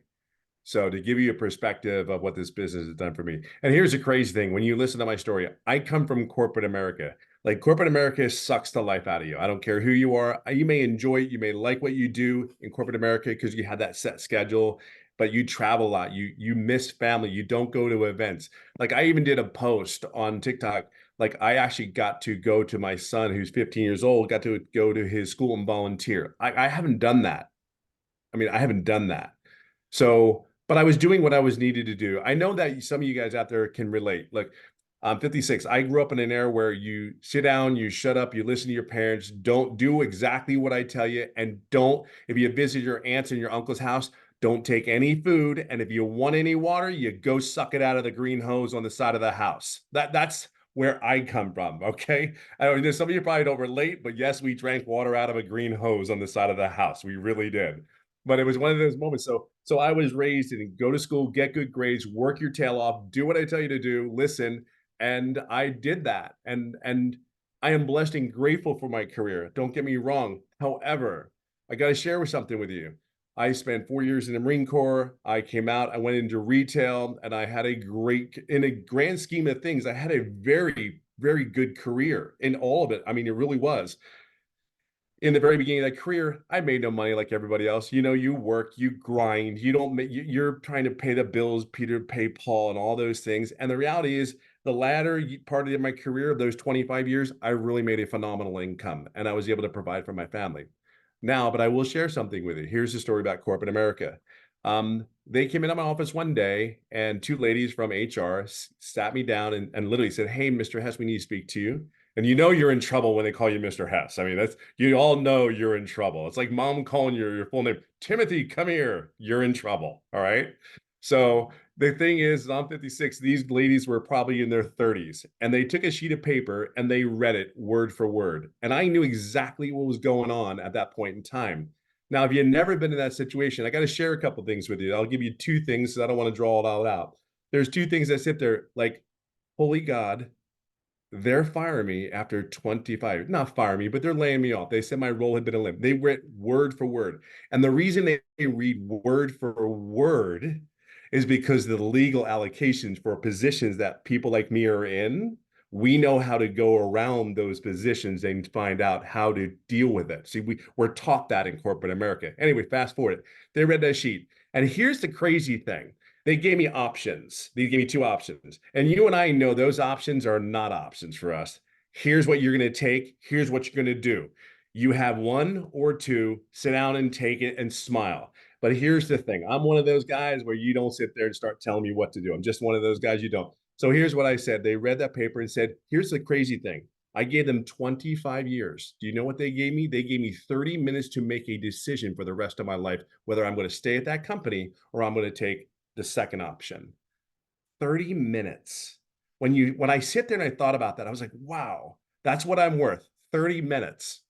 So to give you a perspective of what this business has done for me. And here's the crazy thing. When you listen to my story, I come from corporate America. Like corporate America sucks the life out of you. I don't care who you are. You may enjoy it. You may like what you do in corporate America because you have that set schedule, but you travel a lot. You miss family. You don't go to events. Like I even did a post on TikTok. Like I actually got to go to my son who's 15 years old, got to go to his school and volunteer. I haven't done that. I haven't done that. So, but I was doing what I was needed to do. I know that some of you guys out there can relate. Look, I'm 56. I grew up in an era where you sit down, you shut up, you listen to your parents, don't do exactly what I tell you, and don't, if you visit your aunt's and your uncle's house, don't take any food. And if you want any water, you go suck it out of the green hose on the side of the house. That's where I come from, okay? I know some of you probably don't relate, but yes, we drank water out of a green hose on the side of the house. We really did. But it was one of those moments. So I was raised in go to school, get good grades, work your tail off, do what I tell you to do, listen. And I did that. And I am blessed and grateful for my career. Don't get me wrong. However, I got to share with something with you. I spent 4 years in the Marine Corps. I came out, I went into retail, and I had in a grand scheme of things, I had a very, very good career in all of it. I mean, it really was. In the very beginning of that career, I made no money like everybody else. You know, you work, you grind, you don't make, you're trying to pay the bills, Peter, pay Paul, and all those things. And the reality is, the latter part of my career of those 25 years, I really made a phenomenal income and I was able to provide for my family. Now, but I will share something with you. Here's the story about corporate America. They came into my office one day and 2 ladies from HR sat me down and literally said, "Hey, Mr. Hess, we need to speak to you." And you know you're in trouble when they call you Mr. Hess. I mean, that's, you all know you're in trouble. It's like mom calling your full name. Timothy, come here. You're in trouble. All right. So the thing is, I'm 56. These ladies were probably in their 30s, and they took a sheet of paper and they read it word for word. And I knew exactly what was going on at that point in time. Now, if you've never been in that situation, I got to share a couple things with you. I'll give you 2 things because I don't want to draw it all out. There's 2 things that sit there like, holy God, they're firing me after 25, not fire me, but they're laying me off. They said my role had been eliminated. They read word for word. And the reason they read word for word is because the legal allocations for positions that people like me are in, we know how to go around those positions and find out how to deal with it. See, we're taught that in corporate America. Anyway, fast forward. They read that sheet. And here's the crazy thing. They gave me options. They gave me 2 options. And you and I know those options are not options for us. Here's what you're going to take. Here's what you're going to do. You have 1 or 2, sit down and take it and smile. But here's the thing. I'm one of those guys where you don't sit there and start telling me what to do. I'm just one of those guys you don't. So here's what I said. They read that paper and said, here's the crazy thing. I gave them 25 years. Do you know what they gave me? They gave me 30 minutes to make a decision for the rest of my life, whether I'm going to stay at that company or I'm going to take the second option. 30 minutes. When I sit there and I thought about that, I was like, wow, that's what I'm worth. 30 minutes.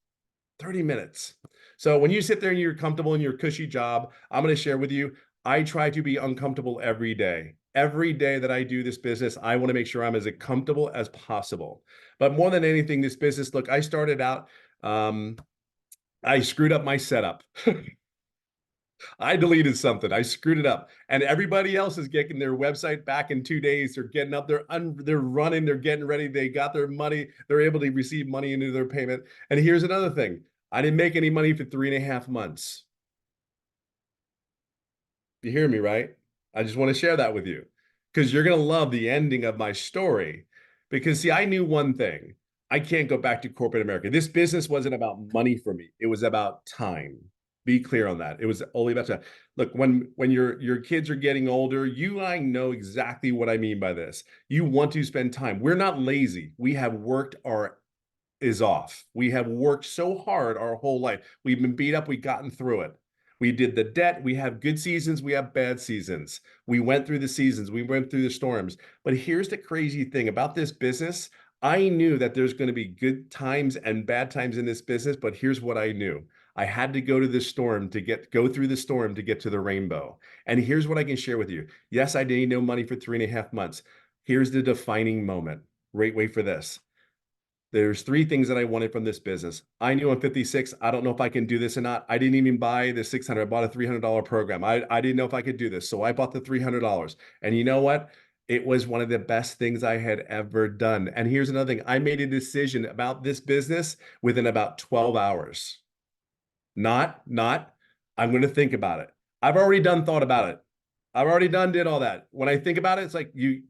30 minutes. So when you sit there and you're comfortable in your cushy job, I'm going to share with you, I try to be uncomfortable every day. Every day that I do this business, I want to make sure I'm as comfortable as possible. But more than anything, this business, look, I started out, I screwed up my setup. I deleted something. I screwed it up, and everybody else is getting their website back in 2 days. They're getting up. They're running. They're getting ready. They got their money. They're able to receive money into their payment. And here's another thing: I didn't make any money for 3.5 months. You hear me, right? I just want to share that with you because you're going to love the ending of my story. Because see, I knew one thing: I can't go back to corporate America. This business wasn't about money for me. It was about time. Be clear on that. It was only about time. Look, when your kids are getting older, you and I know exactly what I mean by this. You want to spend time. We're not lazy. We have worked our is off. We have worked so hard our whole life. We've been beat up. We've gotten through it. We did the debt. We have good seasons. We have bad seasons. We went through the seasons. We went through the storms. But here's the crazy thing about this business. I knew that there's going to be good times and bad times in this business, but here's what I knew. I had to go to the storm to go through the storm to get to the rainbow. And here's what I can share with you. Yes, I didn't know money for 3.5 months. Here's the defining moment. Wait for this. There's 3 things that I wanted from this business. I knew I'm 56. I don't know if I can do this or not. I didn't even buy the 600. I bought a $300 program. I didn't know if I could do this. So I bought the $300. And you know what? It was one of the best things I had ever done. And here's another thing. I made a decision about this business within about 12 hours. Not, I'm going to think about it. I've already thought about it. I've already did all that. When I think about it, it's like you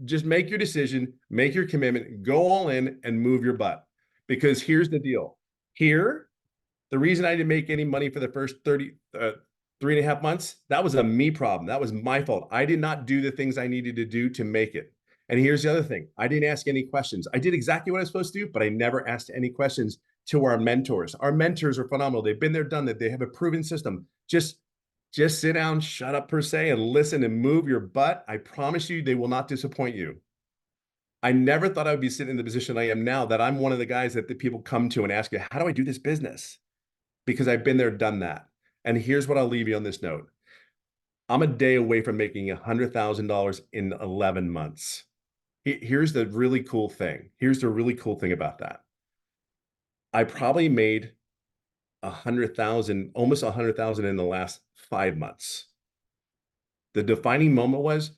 just make your decision, make your commitment, go all in and move your butt. Because here's the deal. Here, the reason I didn't make any money for the first 3.5 months, that was a me problem. That was my fault. I did not do the things I needed to do to make it. And here's the other thing. I didn't ask any questions. I did exactly what I was supposed to do, but I never asked any questions to our mentors. Our mentors are phenomenal. They've been there, done that. They have a proven system. Just sit down, shut up per se, and listen and move your butt. I promise you, they will not disappoint you. I never thought I would be sitting in the position I am now, that I'm one of the guys that the people come to and ask you, how do I do this business? Because I've been there, done that. And here's what I'll leave you on this note. I'm a day away from making $100,000 in 11 months. Here's the really cool thing. Here's the really cool thing about that. I probably made 100,000, almost 100,000 in the last 5 months. The defining moment was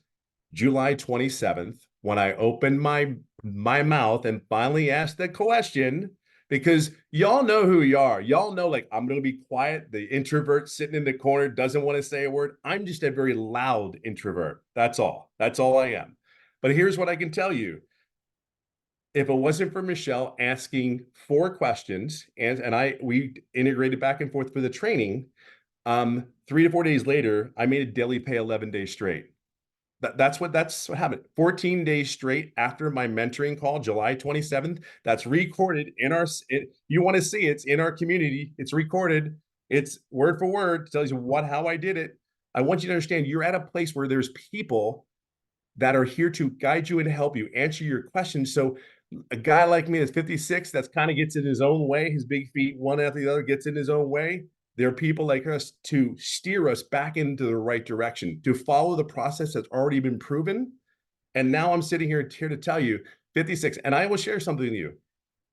July 27th, when I opened my mouth and finally asked the question, because y'all know who you are. Y'all know, like, I'm going to be quiet. The introvert sitting in the corner doesn't want to say a word. I'm just a very loud introvert. That's all. That's all I am. But here's what I can tell you. If it wasn't for Michelle asking 4 questions, and we integrated back and forth for the training, 3 to 4 days later, I made a daily pay 11 days straight. That's what happened. 14 days straight after my mentoring call, July 27th. That's recorded in you want to see it's in our community. It's recorded. It's word for word. Tells you how I did it. I want you to understand you're at a place where there's people that are here to guide you and help you answer your questions. So a guy like me that's 56, that's kind of gets in his own way, his big feet, one after the other gets in his own way. There are people like us to steer us back into the right direction, to follow the process that's already been proven. And now I'm sitting here to tell you 56, and I will share something with you.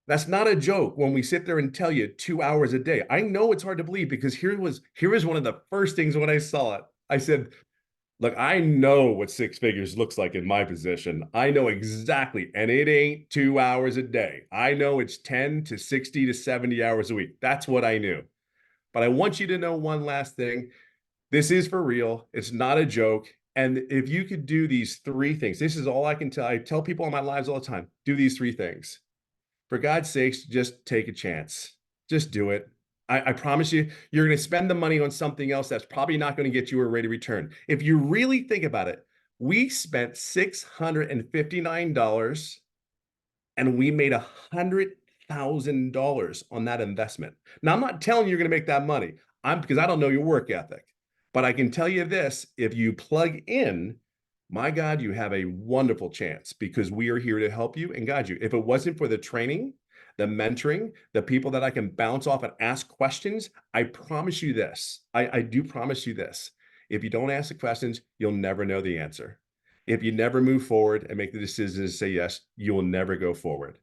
That's not a joke when we sit there and tell you 2 hours a day. I know it's hard to believe, because here was one of the first things when I saw it. I said, look, I know what 6 figures looks like in my position. I know exactly. And it ain't 2 hours a day. I know it's 10 to 60 to 70 hours a week. That's what I knew. But I want you to know one last thing. This is for real. It's not a joke. And if you could do these 3 things, this is all I can tell. I tell people in my lives all the time, do these 3 things. For God's sakes, just take a chance. Just do it. I promise you, you're going to spend the money on something else that's probably not going to get you a rate of return. If you really think about it, we spent $659 and we made $100,000 on that investment. Now, I'm not telling you you're going to make that money. Because I don't know your work ethic, but I can tell you this: if you plug in, my God, you have a wonderful chance, because we are here to help you and guide you. If it wasn't for the training, the mentoring, the people that I can bounce off and ask questions, I promise you this. I do promise you this. If you don't ask the questions, you'll never know the answer. If you never move forward and make the decision to say yes, you will never go forward.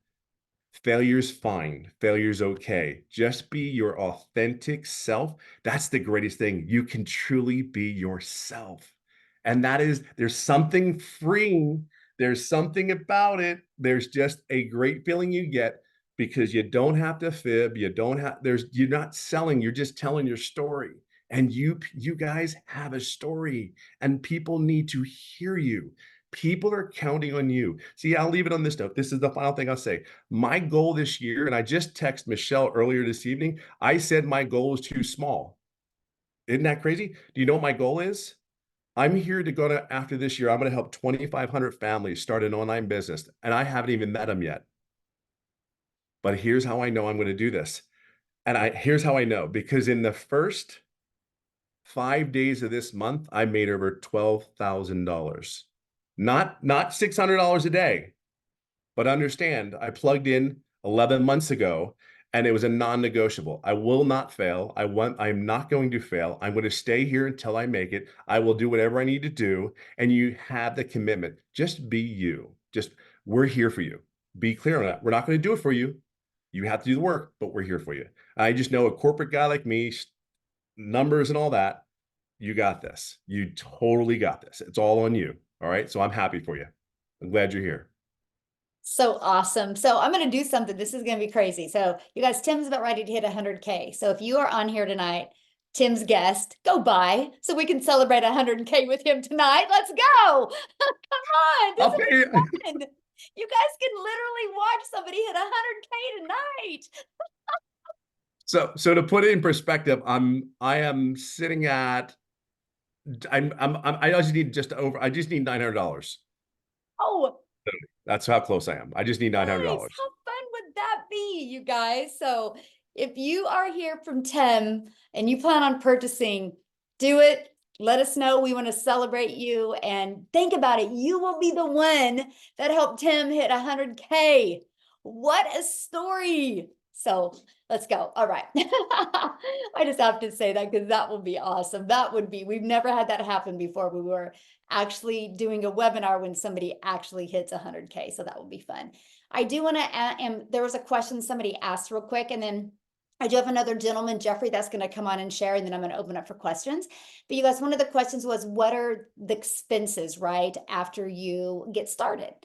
Failure's fine. Failure's okay. Just be your authentic self. That's the greatest thing. You can truly be yourself. And there's something freeing. There's something about it. There's just a great feeling you get, because you don't have to fib. You're not selling. You're just telling your story. And you guys have a story, and people need to hear you. People are counting on you. See, I'll leave it on this note. This is the final thing I'll say. My goal this year, and I just texted Michelle earlier this evening, I said my goal is too small. Isn't that crazy? Do you know what my goal is? I'm here to go to, after this year, I'm going to help 2,500 families start an online business, and I haven't even met them yet. But here's how I know I'm going to do this. Here's how I know, because in the first 5 days of this month, I made over $12,000. Not $600 a day, but understand, I plugged in 11 months ago, and it was a non-negotiable. I will not fail. I'm not going to fail. I'm going to stay here until I make it. I will do whatever I need to do. And you have the commitment. Just be you. We're here for you. Be clear on that. We're not going to do it for you. You have to do the work, but we're here for you. I just know a corporate guy like me, numbers and all that, you got this. You totally got this. It's all on you. All right. So I'm happy for you. I'm glad you're here. So awesome. So I'm going to do something. This is going to be crazy. So you guys, Tim's about ready to hit 100K. So if you are on here tonight, Tim's guest, go by so we can celebrate 100K with him tonight. Let's go. Come on. This I'll pay you. is fun. You guys can literally watch somebody hit 100K tonight. So to put it in perspective, I am sitting at, I just need $900. Oh, That's how close I am. I just need $900. nice. How fun would that be, you guys? So if you are here from Tim and you plan on purchasing, do it. Let us know. We want to celebrate you, and think about it. You will be the one that helped Tim hit 100K. What a story. So let's go. All right. I just have to say that because that would be awesome. We've never had that happen before. We were actually doing a webinar when somebody actually hits 100K. So that will be fun. I do want to add, and there was a question somebody asked real quick, and then I do have another gentleman, Jeffrey, that's going to come on and share, and then I'm going to open up for questions. But you guys, one of the questions was, what are the expenses, right, after you get started?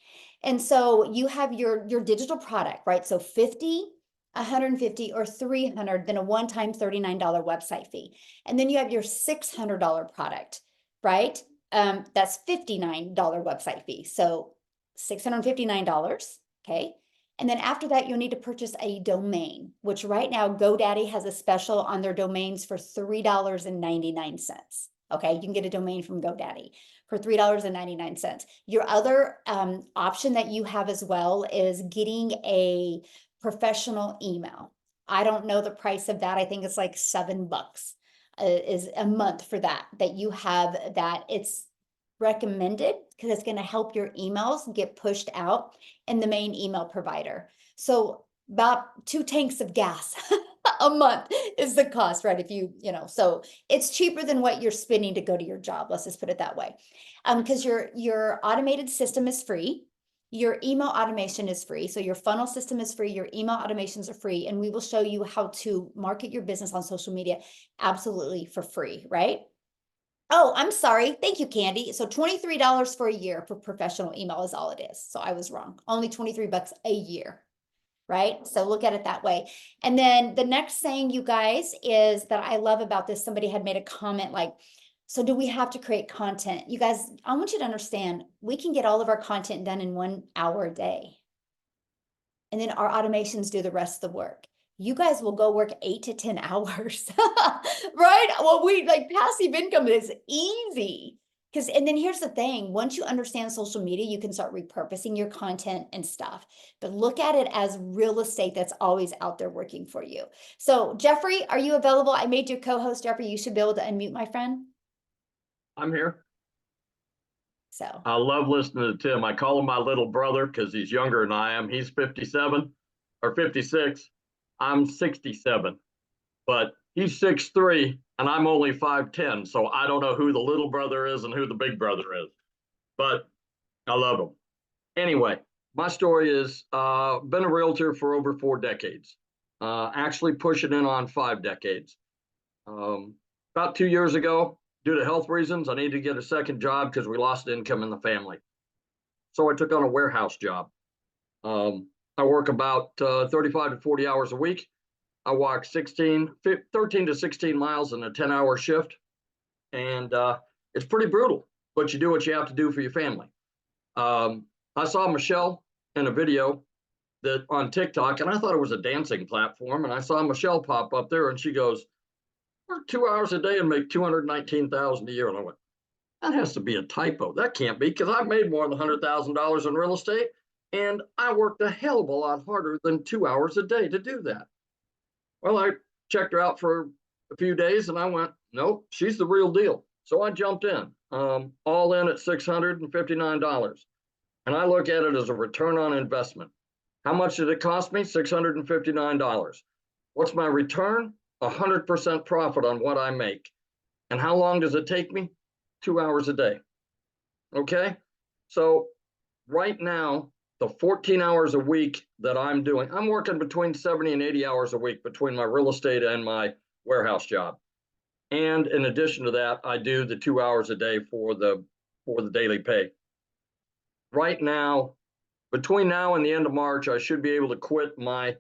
And so you have your digital product, right? So 50, 150, or 300, then a one-time $39 website fee. And then you have your $600 product, right? That's $59 website fee. So $659, okay? And then after that, you'll need to purchase a domain, which right now GoDaddy has a special on their domains for $3.99. Okay, you can get a domain from GoDaddy for $3.99. Your other option that you have as well is getting a professional email. I don't know the price of that. I think it's like $7 is a month for that you have that. It's recommended because it's going to help your emails get pushed out in the main email provider. So about 2 tanks of gas a month is the cost, right? If you so it's cheaper than what you're spending to go to your job. Let's just put it that way. Because your automated system is free. Your email automation is free. So your funnel system is free. Your email automations are free. And we will show you how to market your business on social media absolutely for free, right? Oh, I'm sorry. Thank you, Candy. So $23 for a year for professional email is all it is. So I was wrong. Only $23 a year, right? So look at it that way. And then the next thing, you guys, is that I love about this. Somebody had made a comment like, so do we have to create content? You guys, I want you to understand, we can get all of our content done in 1 hour a day. And then our automations do the rest of the work. You guys will go work 8 to 10 hours, right? Well, passive income is easy. Because, and then here's the thing, once you understand social media, you can start repurposing your content and stuff. But look at it as real estate that's always out there working for you. So Jeffrey, are you available? I made you co-host, Jeffrey. You should be able to unmute, my friend. I'm here. So I love listening to Tim. I call him my little brother because he's younger than I am. He's 57 or 56. I'm 67, but he's 6'3" and I'm only 5'10". So I don't know who the little brother is and who the big brother is, but I love him. Anyway, my story is been a realtor for over 4 decades, actually pushing in on 5 decades. About 2 years ago, due to health reasons, I needed to get a second job because we lost income in the family. So I took on a warehouse job. I work about 35 to 40 hours a week. I walk 13 to 16 miles in a 10-hour shift. And it's pretty brutal, but you do what you have to do for your family. I saw Michelle in a video that on TikTok, and I thought it was a dancing platform. And I saw Michelle pop up there and she goes, "Work 2 hours a day and make $219,000 a year." And I went, that has to be a typo. That can't be, because I've made more than $100,000 in real estate, and I worked a hell of a lot harder than 2 hours a day to do that. Well, I checked her out for a few days and I went, nope, she's the real deal. So I jumped in, all in at $659. And I look at it as a return on investment. How much did it cost me? $659. What's my return? 100% profit on what I make. And how long does it take me? 2 hours a day. Okay. So right now, the 14 hours a week that I'm doing, I'm working between 70 and 80 hours a week between my real estate and my warehouse job. And in addition to that, I do the 2 hours a day for the daily pay. Right now, between now and the end of March, I should be able to quit my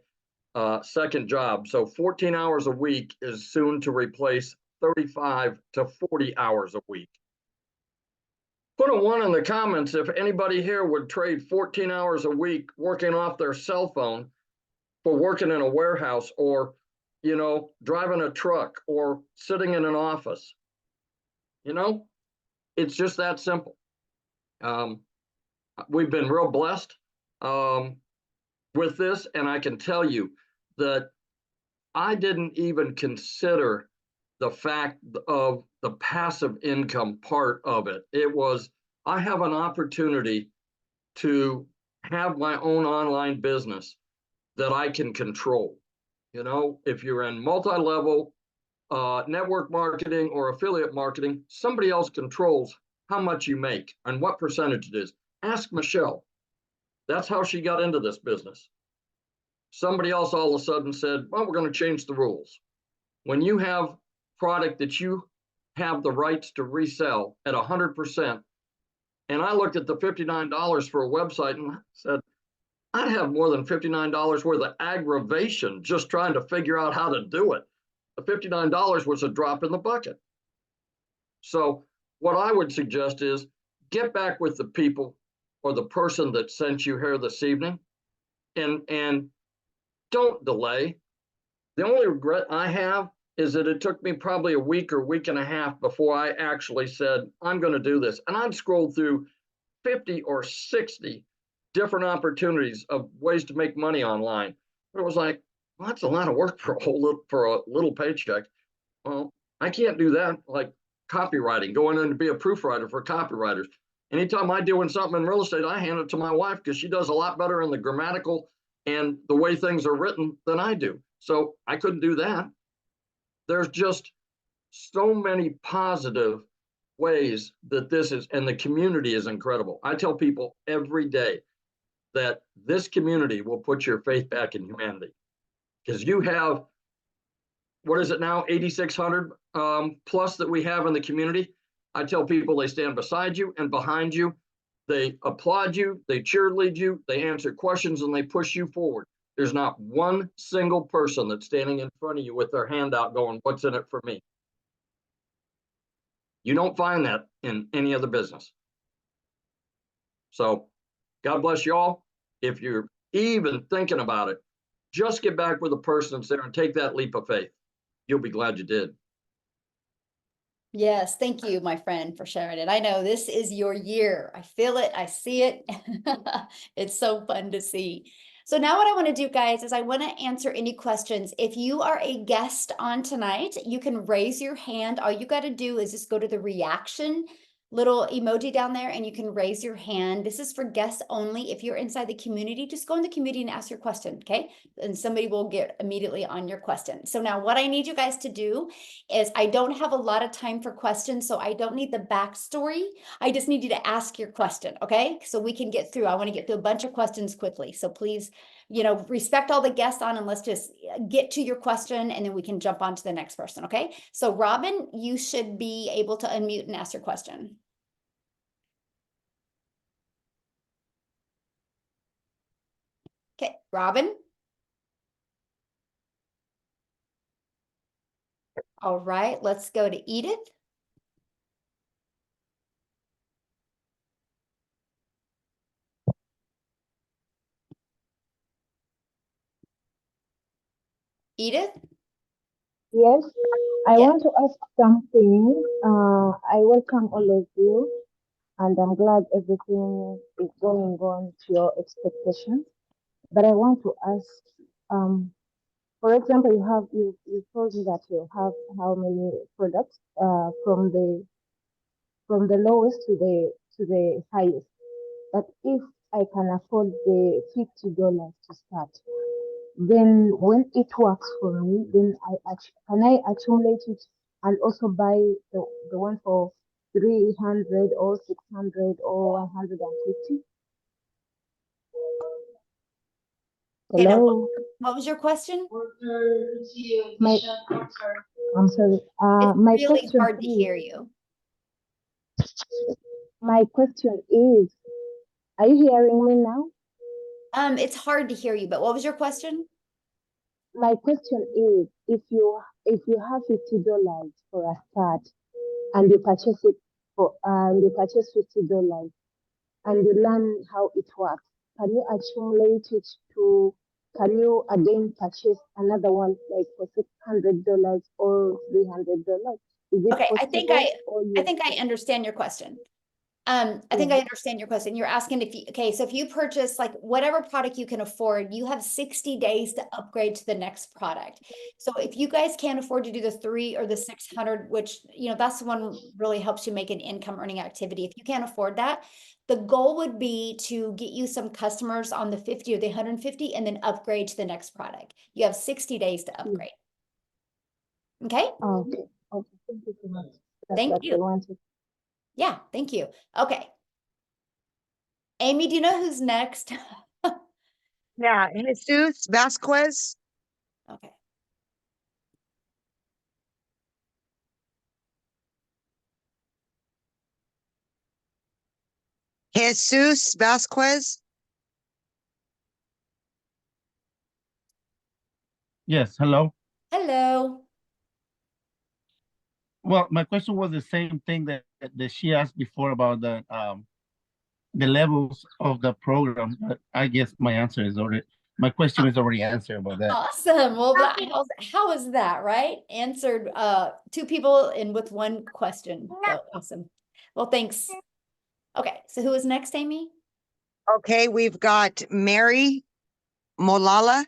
second job. So 14 hours a week is soon to replace 35 to 40 hours a week. Put a 1 in the comments if anybody here would trade 14 hours a week working off their cell phone for working in a warehouse, or, you know, driving a truck or sitting in an office. You know, it's just that simple. We've been real blessed with this, and I can tell you that I didn't even consider the fact of the passive income part of it. It was, I have an opportunity to have my own online business that I can control. You know, if you're in multi-level network marketing or affiliate marketing, somebody else controls how much you make and what percentage it is. Ask Michelle. That's how she got into this business. Somebody else all of a sudden said, well, we're going to change the rules. When you have product that you have the rights to resell at 100%, and I looked at the $59 for a website and said, I'd have more than $59 worth of aggravation just trying to figure out how to do it. The $59 was a drop in the bucket. So what I would suggest is get back with the people or the person that sent you here this evening, and don't delay. The only regret I have is that it took me probably a week or week and a half before I actually said, I'm going to do this. And I'd scrolled through 50 or 60 different opportunities of ways to make money online. But it was like, well, that's a lot of work for a little paycheck. Well, I can't do that. Like copywriting, going in to be a proofwriter for copywriters. Anytime I do something in real estate, I hand it to my wife because she does a lot better in the grammatical and the way things are written than I do. So I couldn't do that. There's just so many positive ways that this is, and the community is incredible. I tell people every day that this community will put your faith back in humanity, because you have, what is it now, 8,600 plus that we have in the community. I tell people they stand beside you and behind you. They applaud you, they cheerlead you, they answer questions, and they push you forward. There's not one single person that's standing in front of you with their hand out going, what's in it for me? You don't find that in any other business. So God bless you all. If you're even thinking about it, just get back with a person that's there and take that leap of faith. You'll be glad you did. Yes, thank you, my friend, for sharing it. I know this is your year. I feel it, I see it. It's so fun to see. So now what I want to do, guys, is I want to answer any questions. If you are a guest on tonight, you can raise your hand. All you got to do is just go to the reaction little emoji down there and you can raise your hand. This is for guests only. If you're inside the community, just go in the community and ask your question, okay? And somebody will get immediately on your question. So now what I need you guys to do is I don't have a lot of time for questions, so I don't need the backstory. I just need you to ask your question, okay? So we can get through. I want to get through a bunch of questions quickly. So please, respect all the guests on and let's just get to your question and then we can jump on to the next person, okay? So Robin, you should be able to unmute and ask your question. Okay, Robin. All right, let's go to Edith. Edith? Yes, I Yes. want to ask something. I welcome all of you, and I'm glad everything is going on to your expectations. But I want to ask, for example, you told me that you have how many products from the lowest to the highest. But if I can afford the $50 to start, then when it works for me, then can I accumulate it and also buy the one for 300 or 600 or 150? Okay, now Hello, what was your question? my I'm sorry. It's My really question hard to is hear you. my question is, are you hearing me now? It's hard to hear you, but what was your question? My question is, if you have $50 for a start and you purchase it for you purchase $50 and you learn how it works, can you accumulate it to, can you again purchase another one like for $600 or $300? Is it Okay, possible or I you? think I understand your question. I think Yeah. I understand your question. You're asking so if you purchase like whatever product you can afford, you have 60 days to upgrade to the next product. So if you guys can't afford to do the 3 or the 600, which, that's the one really helps you make an income earning activity. If you can't afford that, the goal would be to get you some customers on the 50 or the 150 and then upgrade to the next product. You have 60 days to upgrade. Okay? Okay. Okay. Thank you so much. Thank That's you. I wanted. Yeah, thank you. Okay. Amy, do you know who's next? Yeah, Jesus Vasquez. Okay. Jesus Vasquez. Yes, hello. Hello. Well, my question was the same thing that she asked before about the levels of the program, but I guess my question is already answered about that. Awesome. Well, how is that, right? Answered 2 people and with 1 question. So awesome. Well, thanks. Okay, so who is next, Amy? Okay, we've got Mary Molala.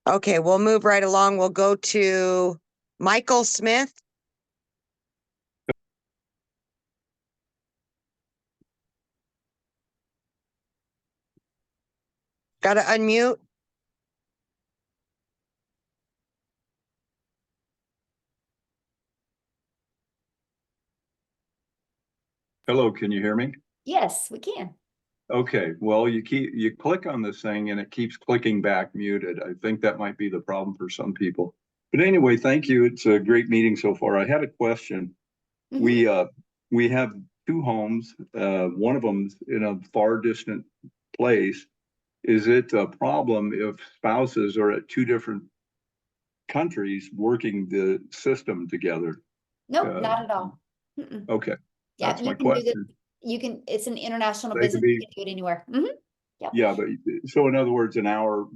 Okay, we'll move right along. We'll go to Michael Smith. Got to unmute. Hello, can you hear me? Yes, we can. Okay, well, you click on this thing and it keeps clicking back muted. I think that might be the problem for some people. But anyway, thank you. It's a great meeting so far. I had a question. Mhm. We have 2 homes. One of them's in a far distant place. Is it a problem if spouses are at 2 different countries working the system together? Nope, Uh, not at all. Mm-mm. okay, Yeah, that's you my can do this. question. It's an international They could business. You be can do it anywhere. Mhm. Yep. Yeah, but so in other words, 1 hour,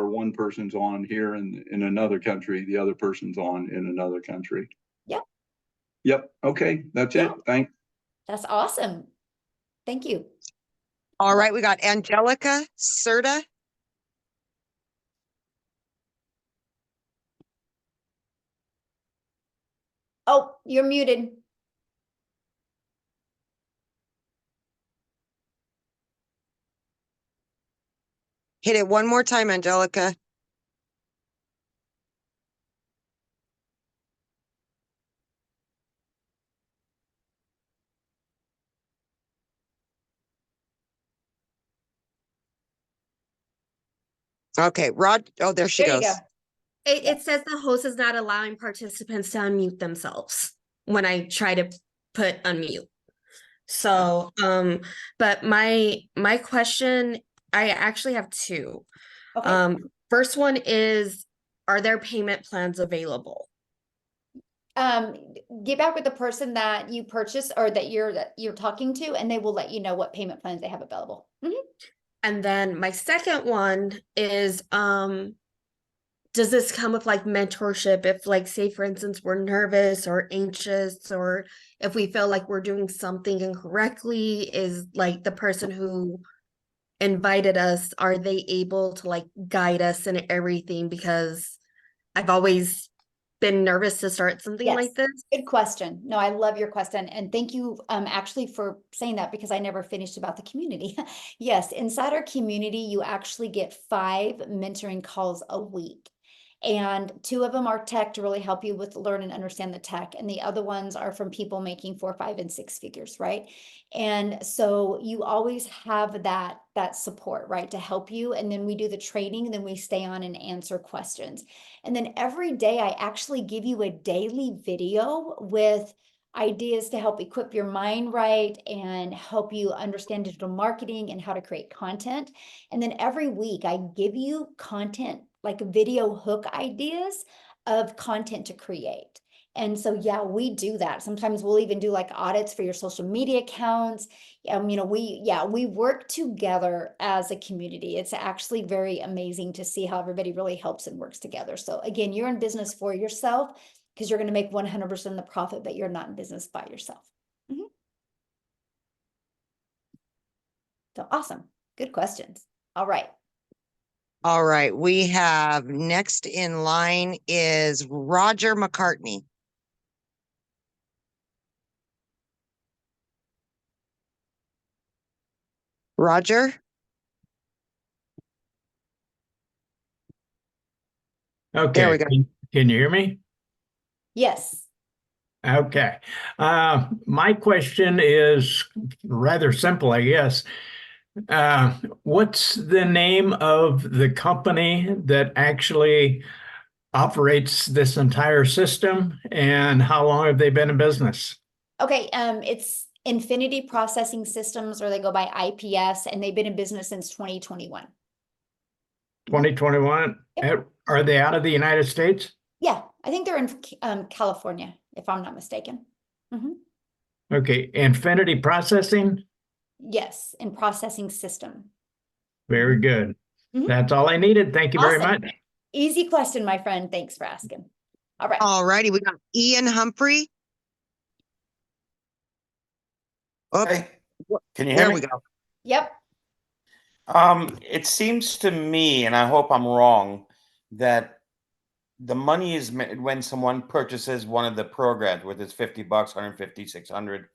one person's on here in another country, the other person's on in another country. Yep. Yep. Okay, that's Yeah. it. Thanks. That's awesome. Thank you. All right, we got Angelica Serta. Oh, you're muted. Hit it one more time, Angelica. Okay, Rod. Oh, there she There you goes. go. It says the host is not allowing participants to unmute themselves when I try to put unmute. So, but my question, I actually have two. Okay. First one is, are there payment plans available? Get back with the person that you purchased or that you're talking to, and they will let you know what payment plans they have available. And then my second one is, does this come with like mentorship if, like, say for instance we're nervous or anxious, or if we feel like we're doing something incorrectly, is like the person who invited us, are they able to like guide us in everything? Because I've always been nervous to start something Yes. like this. Good question. No, I love your question. And thank you actually for saying that, because I never finished about the community. Yes, inside our community, you actually get 5 mentoring calls a week. And 2 of them are tech to really help you with learn and understand the tech. And the other ones are from people making 4, 5, and 6 figures, right? And so you always have that support, right, to help you. And then we do the training, and then we stay on and answer questions. And then every day I actually give you a daily video with ideas to help equip your mind right and help you understand digital marketing and how to create content. And then every week I give you content, like video hook ideas of content to create. And so, yeah, we do that. Sometimes we'll even do like audits for your social media accounts. We work together as a community. It's actually very amazing to see how everybody really helps and works together. So again, you're in business for yourself because you're going to make 100% of the profit, but you're not in business by yourself. So awesome. Good questions. All right. All right, we have next in line is Roger McCartney. Roger? There we Okay, go. can you hear me? Yes. Okay. My question is rather simple, I guess. What's the name of the company that actually operates this entire system, and how long have they been in business? Okay. It's Infinity Processing Systems, or they go by IPS, and they've been in business since 2021. 2021? Yep. Are they out of the United States? Yeah, I think they're in California, if I'm not mistaken. Okay, Infinity Processing? Yes, in processing system. Very good. Mhm. That's all I needed. Thank you very Awesome. much. Easy question, my friend. Thanks for asking. All right. All righty, we got Ian Humphrey. Oh, Hey, can you hear there me? we go. Yep. It seems to me, and I hope I'm wrong, that the money is made when someone purchases one of the programs, whether it's 50 bucks, 150, 600.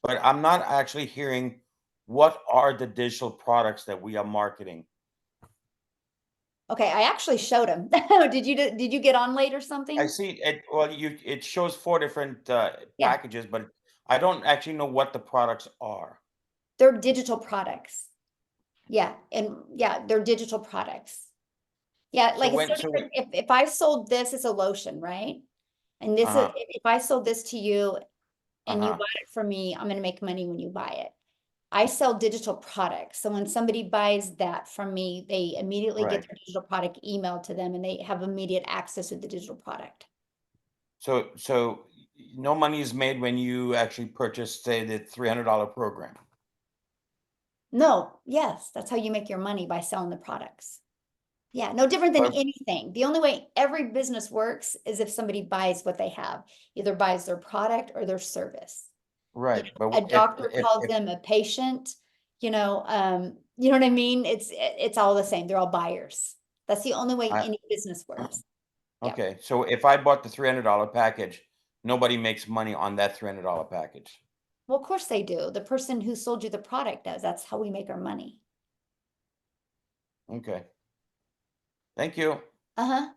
But I'm not actually hearing what are the digital products that we are marketing. Okay, I actually showed him. Did you get on late or something? I see it. Well, it shows 4 different Yeah. packages, but I don't actually know what the products are. They're digital products. Yeah, and yeah, they're digital products. Yeah, So like it's when so so different. If I sold this, it's a lotion, right? And this is uh-huh, if I sold this to you and you uh-huh. bought it from me, I'm gonna make money when you buy it. I sell digital products. So when somebody buys that from me, they immediately get Right. their digital product emailed to them, and they have immediate access to the digital product. So no money is made when you actually purchase, say, the $300 program. No, yes, that's how you make your money, by selling the products. Yeah, no different than But- anything. The only way every business works is if somebody buys what they have, either buys their product or their service. Right, but A doctor calls them a patient, you know what I mean? It's all the same. They're all buyers. That's the only way I- any business works. Yeah. Okay, so if I bought the $300 package, nobody makes money on that $300 package. Well, of course they do. The person who sold you the product does. That's how we make our money. Okay. Thank you. Uh-huh.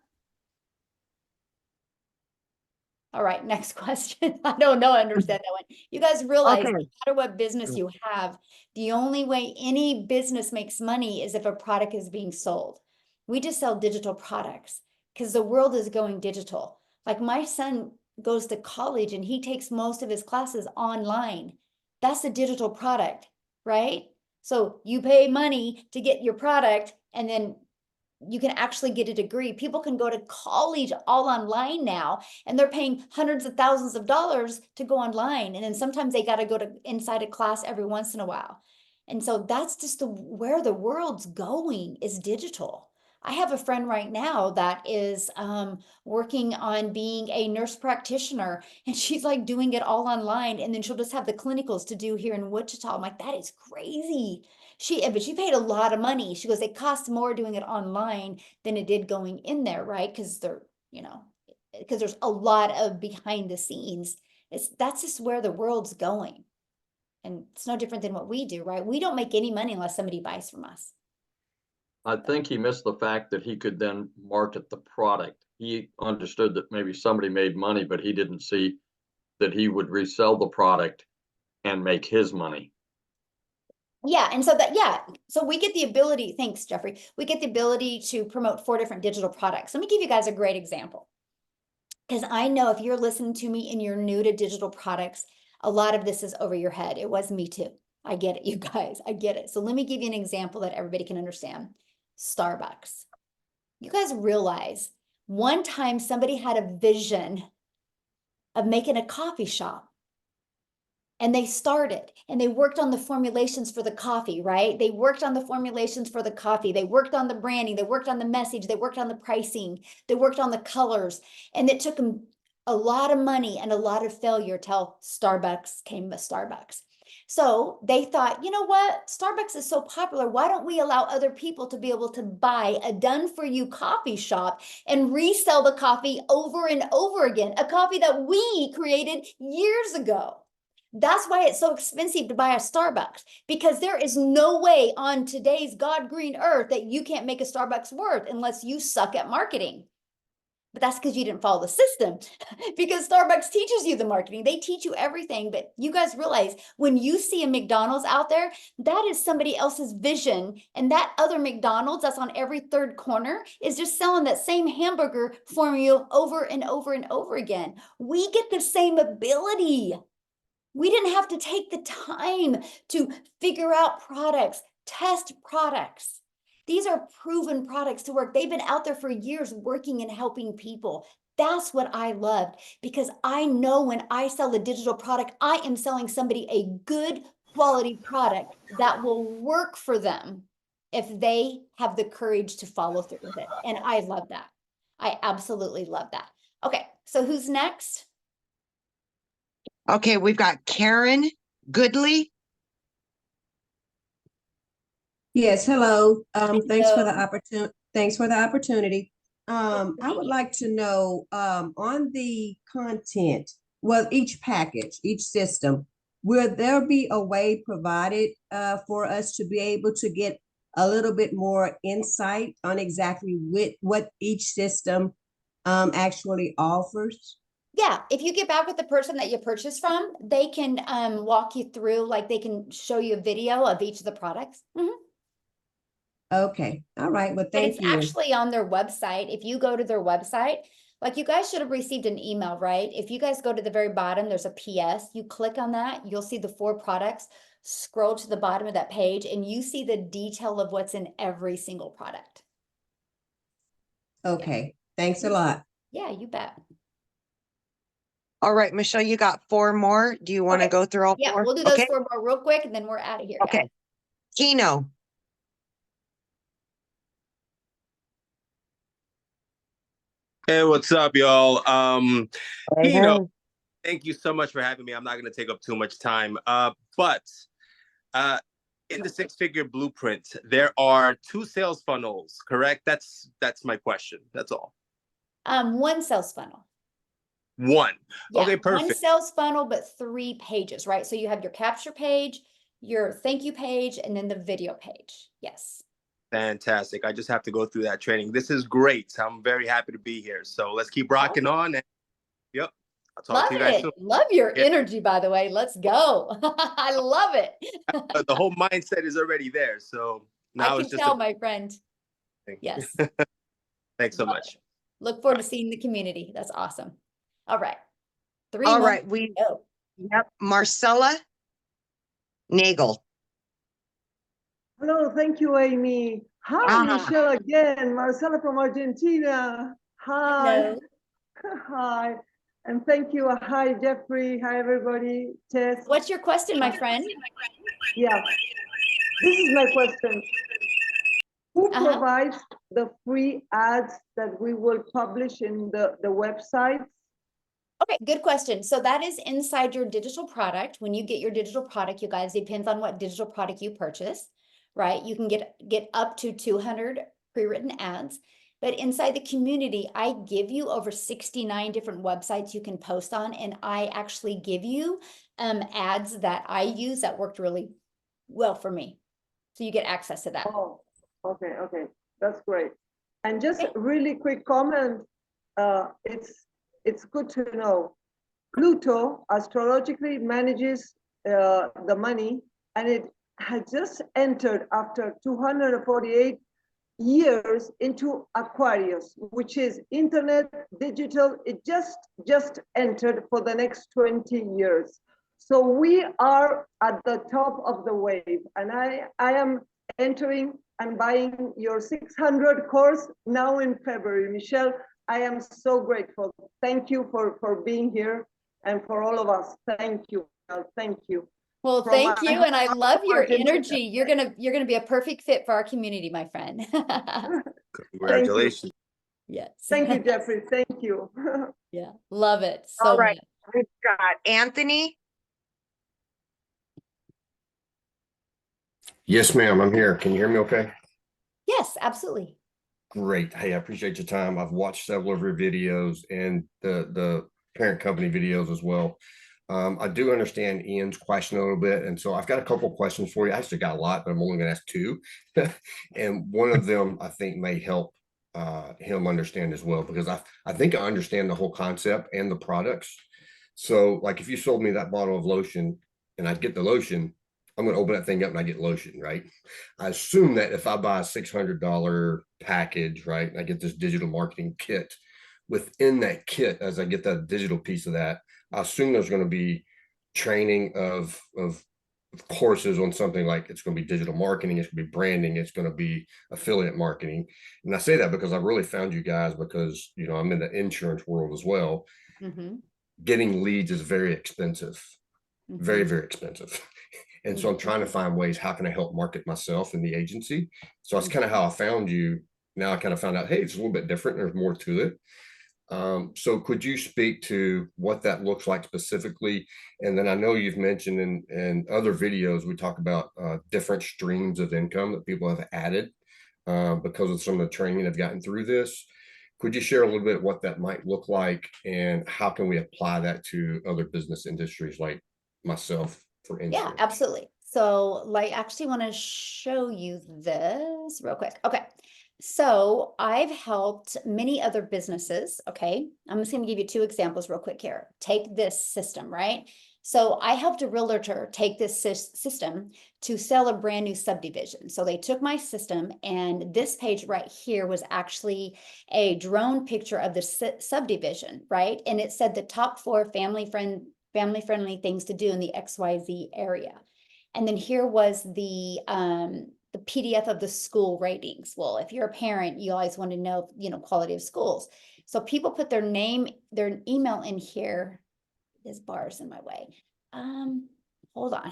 All right, next question. I don't know, I understand that one. You guys realize, Okay. no matter what business you have, the only way any business makes money is if a product is being sold. We just sell digital products because the world is going digital. Like my son goes to college and he takes most of his classes online. That's a digital product, right? So you pay money to get your product and then you can actually get a degree. People can go to college all online now, and they're paying hundreds of thousands of dollars to go online. And then sometimes they got to go to inside a class every once in a while. And so that's just where the world's going, is digital. I have a friend right now that is working on being a nurse practitioner, and she's like doing it all online. And then she'll just have the clinicals to do here in Wichita. I'm like, that is crazy. But she paid a lot of money. She goes, it costs more doing it online than it did going in there, right? Because because there's a lot of behind the scenes. That's just where the world's going. And it's no different than what we do, right? We don't make any money unless somebody buys from us. I think he missed the fact that he could then market the product. He understood that maybe somebody made money, but he didn't see that he would resell the product and make his money. Yeah, and so we get the ability, thanks, Jeffrey. We get the ability to promote 4 different digital products. Let me give you guys a great example. Because I know if you're listening to me and you're new to digital products, a lot of this is over your head. It was me too. I get it, you guys. I get it. So let me give you an example that everybody can understand. Starbucks. You guys realize one time somebody had a vision of making a coffee shop. And they started and they worked on the formulations for the coffee, right? They worked on the formulations for the coffee. They worked on the branding. They worked on the message. They worked on the pricing. They worked on the colors. And it took them a lot of money and a lot of failure till Starbucks came to Starbucks. So they thought, you know what? Starbucks is so popular. Why don't we allow other people to be able to buy a done for you coffee shop and resell the coffee over and over again? A coffee that we created years ago. That's why it's so expensive to buy a Starbucks, because there is no way on today's God green earth that you can't make a Starbucks worth unless you suck at marketing. But that's because you didn't follow the system, because Starbucks teaches you the marketing. They teach you everything. But you guys realize when you see a McDonald's out there, that is somebody else's vision. And that other McDonald's that's on every third corner is just selling that same hamburger formula over and over and over again. We get the same ability. We didn't have to take the time to figure out products, test products. These are proven products to work. They've been out there for years working and helping people. That's what I loved, because I know when I sell a digital product, I am selling somebody a good quality product that will work for them if they have the courage to follow through with it. And I love that. I absolutely love that. Okay, so who's next? Okay, we've got Karen Goodley. Yes, hello. Thanks for the Hello. opportunity. Thanks for the opportunity. I would like to know, on the content, well, each package, each system, will there be a way provided for us to be able to get a little bit more insight on exactly what each system actually offers? Yeah, if you get back with the person that you purchased from, they can walk you through, like they can show you a video of each of the products. Okay, all right, well, But it's thank you. actually on their website. If you go to their website, like you guys should have received an email, right? If you guys go to the very bottom, there's a PS. You click on that, you'll see the 4 products. Scroll to the bottom of that page and you see the detail of what's in every single product. Okay, thanks a lot. Yeah, you bet. All right, Michelle, you got 4 more. Do you want to Okay. go through all Yeah, 4? we'll do those Okay. 4 more real quick and then we're out of here, guys. Okay. Kino. Hey, what's up, y'all? Hey, Kino, thank you so much for having me. I'm not going to take up too much time. But in the six-figure blueprint, there are 2 sales funnels, correct? That's my question. That's all. One sales funnel. One. Yeah, Okay, one perfect. sales funnel, but 3 pages, right? So you have your capture page, your thank you page, and then the video page. Yes. Fantastic. I just have to go through that training. This is great. I'm very happy to be here. So let's keep rocking on. And, yep. I'll talk Love to you guys it. soon. Love your Yeah. energy, by the way. Let's go. I love it. The whole mindset is already there. So I now can it's just tell, my friend. thing. Yes. Thanks so Love much. it. Look forward to seeing the community. That's awesome. All right. 3 All more. right, Go. yep, Marcella Nagel. Hello, thank you, Amy. Hi, Michelle again. Marcela from Argentina. Hi. Hello. Hi. And thank you. Hi, Jeffrey. Hi, everybody. Tess. What's your question, my friend? Yeah. This is my question. Who Uh-huh. provides the free ads that we will publish in the website? Okay, good question. So that is inside your digital product. When you get your digital product, you guys, depends on what digital product you purchase, right? You can get up to 200 pre-written ads. But inside the community, I give you over 69 different websites you can post on, and I actually give you ads that I use that worked really well for me. So you get access to that. Oh, okay, okay. That's great. And just a really quick comment. It's good to know. Pluto astrologically manages the money, and it has just entered after 248 years into Aquarius, which is internet, digital. It just entered for the next 20 years. So we are at the top of the wave, and I am entering and buying your 600 course now in February. Michelle, I am so grateful. Thank you for being here, and for all of us. Thank you. Thank you. Well, From thank my you, and I love your Argentina. energy. You're gonna be a perfect fit for our community, my friend. Congratulations. Yes. Thank you, Jeffrey. Thank you. Yeah, love it so All right, much. we've got Anthony. Yes, ma'am, I'm here. Can you hear me okay? Yes, absolutely. Great. Hey, I appreciate your time. I've watched several of your videos and the parent company videos as well. I do understand Ian's question a little bit, and so I've got a couple of questions for you. I actually got a lot, but I'm only going to ask 2. And one of them I think may help him understand as well, because I think I understand the whole concept and the products. So like if you sold me that bottle of lotion and I'd get the lotion, I'm going to open that thing up and I get lotion, right? I assume that if I buy a $600 package, right, I get this digital marketing kit. Within that kit, as I get that digital piece of that, I assume there's going to be training of courses on something like it's going to be digital marketing, it's going to be branding, it's going to be affiliate marketing. And I say that because I really found you guys because, you know, I'm in the insurance world as well. Mm-hmm. Getting leads is very expensive, very, Mm-hmm. very expensive. And so I'm trying to find ways, how can I help market myself in the agency? So that's kind of how I found you. Now I kind of found out, hey, it's a little bit different. There's more to it. So could you speak to what that looks like specifically? And then I know you've mentioned in other videos, we talk about different streams of income that people have added because of some of the training they've gotten through this. Could you share a little bit what that might look like and how can we apply that to other business industries like myself, for instance? Yeah, absolutely. So like, actually want to show you this real quick. Okay. So I've helped many other businesses. Okay. I'm just going to give you 2 examples real quick here. Take this system, right? So I helped a realtor take this system to sell a brand new subdivision. So they took my system, and this page right here was actually a drone picture of the subdivision, right? And it said the top 4 family-friendly things to do in the XYZ area. And then here was the PDF of the school ratings. Well, if you're a parent, you always want to know, you know, quality of schools. So people put their name, their email in here. This bar's in my way. Hold on.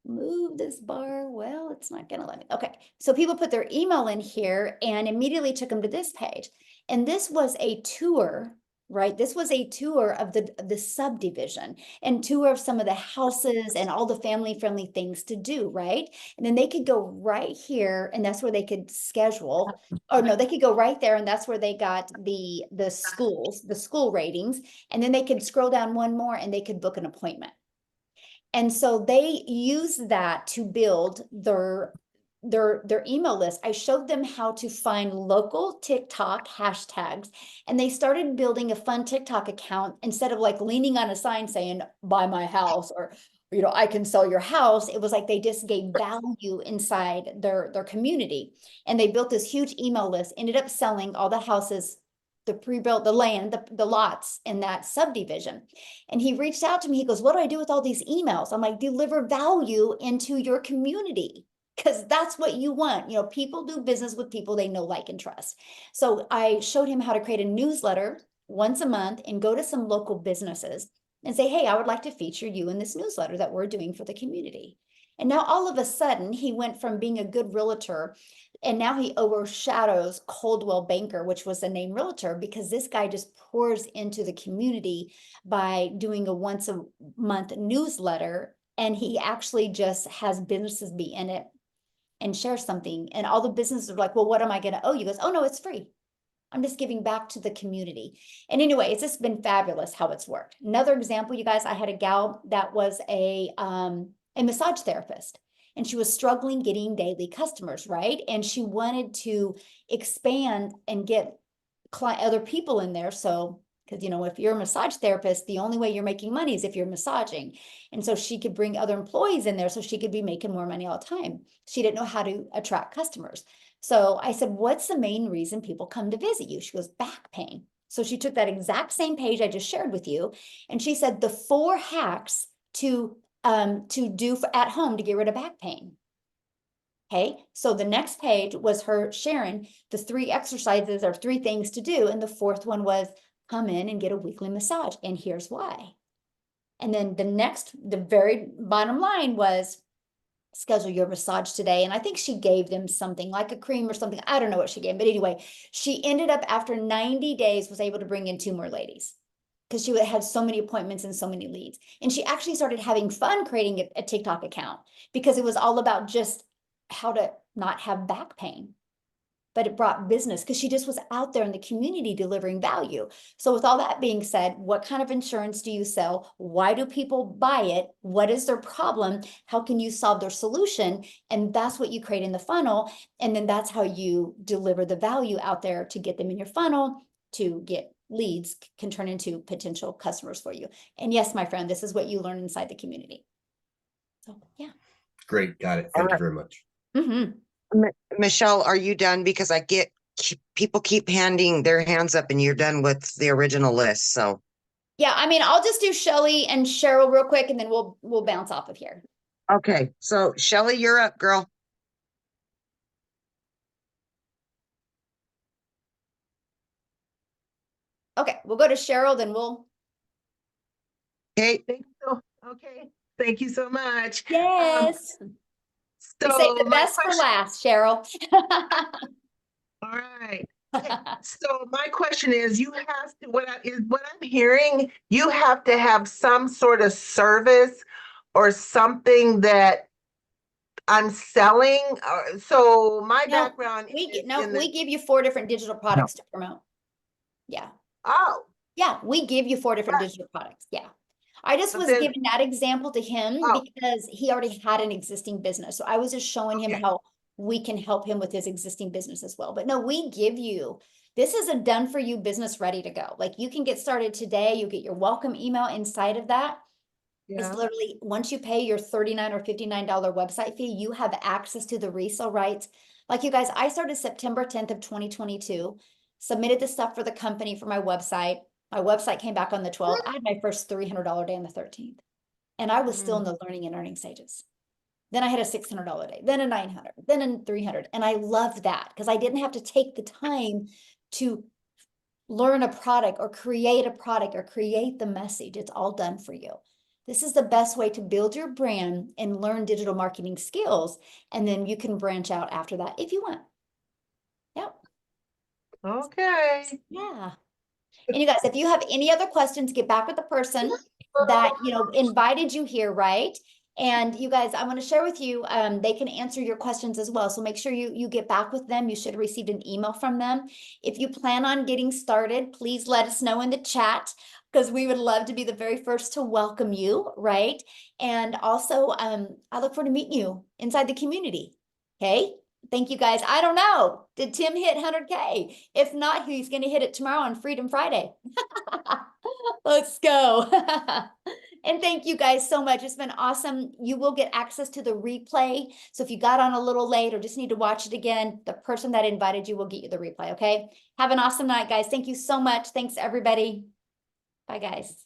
move this bar. Well, it's not gonna let me. Okay, so people put their email in here and immediately took them to this page. And this was a tour, right? This was a tour of the subdivision and tour of some of the houses and all the family friendly things to do, right? And then they could go right here and that's where they could schedule. Oh no, they could go right there and that's where they got the schools, the school ratings. And then they could scroll down one more and they could book an appointment. And so they use that to build their email list. I showed them how to find local TikTok hashtags, and they started building a fun TikTok account instead of like leaning on a sign saying, buy my house, or I can sell your house. It was like they just gave value inside their community. And they built this huge email list, ended up selling all the houses, the pre-built, the land, the lots in that subdivision. And he reached out to me. He goes, what do I do with all these emails? I'm like, deliver value into your community, because that's what you want. People do business with people they know, like, and trust. So I showed him how to create a newsletter once a month and go to some local businesses and say, hey, I would like to feature you in this newsletter that we're doing for the community. And now all of a sudden he went from being a good realtor and now he overshadows Coldwell Banker, which was the name realtor, because this guy just pours into the community by doing a once a month newsletter. And he actually just has businesses be in it and share something. And all the businesses are like, well, what am I going to owe you? He goes, oh no, it's free. I'm just giving back to the community. And anyway, it's just been fabulous how it's worked. Another example, you guys, I had a gal that was a massage therapist. And she was struggling getting daily customers, right? And she wanted to expand and get other people in there. So, because, if you're a massage therapist, the only way you're making money is if you're massaging. And so she could bring other employees in there so she could be making more money all the time. She didn't know how to attract customers. So I said, what's the main reason people come to visit you? She goes, back pain. So she took that exact same page I just shared with you. And she said the 4 hacks to do at home to get rid of back pain. Okay, so the next page was her sharing the 3 exercises or 3 things to do. And the 4th one was come in and get a weekly massage. And here's why. And then the very bottom line was schedule your massage today. And I think she gave them something like a cream or something. I don't know what she gave, but anyway, she ended up after 90 days was able to bring in 2 more ladies, because she had so many appointments and so many leads. And she actually started having fun creating a TikTok account because it was all about just how to not have back pain. But it brought business because she just was out there in the community delivering value. So with all that being said, what kind of insurance do you sell? Why do people buy it? What is their problem? How can you solve their solution? And that's what you create in the funnel. And then that's how you deliver the value out there to get them in your funnel, to get leads, can turn into potential customers for you. And yes, my friend, this is what you learn inside the community. So yeah. Great, got it. Thank you very much. Mm-hmm. Michelle, are you done? Because people keep handing their hands up and you're done with the original list. So yeah, I mean, I'll just do Shelly and Cheryl real quick and then we'll bounce off of here. okay, so Shelly, you're up, girl. Okay, we'll go to Cheryl, then we'll. Okay. Okay, thank you so much. Yes. We So save the my best for question, last, Cheryl. all right. Okay, so my question is, you have to, what I'm hearing, you have to have some sort of service or something that I'm selling. So my No, background we is we give you 4 different digital products to promote. Yeah. Oh. Yeah, we give you 4 different digital products. Yeah. I just But was then- giving that example to him Oh. because he already had an existing business. So I was just showing him Okay. how we can help him with his existing business as well. But no, we give you, this is a done for you business ready to go. Like you can get started today. You get your welcome email inside of that. Yeah. It's literally once you pay your $39 or $59 website fee, you have access to the resale rights. Like you guys, I started September 10th of 2022, submitted the stuff for the company for my website. My website came back on the 12th. I had my first $300 day on the 13th. And I was still in the learning and earning stages. Then I had a $600 day, then a $900, then a $300. And I loved that because I didn't have to take the time to learn a product or create the message. It's all done for you. This is the best way to build your brand and learn digital marketing skills. And then you can branch out after that if you want. Yep. Okay. Yeah. And you guys, if you have any other questions, get back with the person that, you know, invited you here, right? And you guys, I want to share with you, they can answer your questions as well. So make sure you get back with them. You should have received an email from them. If you plan on getting started, please let us know in the chat, because we would love to be the very first to welcome you, right? And also, I look forward to meeting you inside the community. Okay. Thank you guys. I don't know. Did Tim hit 100K? If not, he's going to hit it tomorrow on Freedom Friday. Let's go. And thank you guys so much. It's been awesome. You will get access to the replay. So if you got on a little late or just need to watch it again, the person that invited you will get you the replay. Okay. Have an awesome night, guys. Thank you so much. Thanks, everybody. Bye, guys.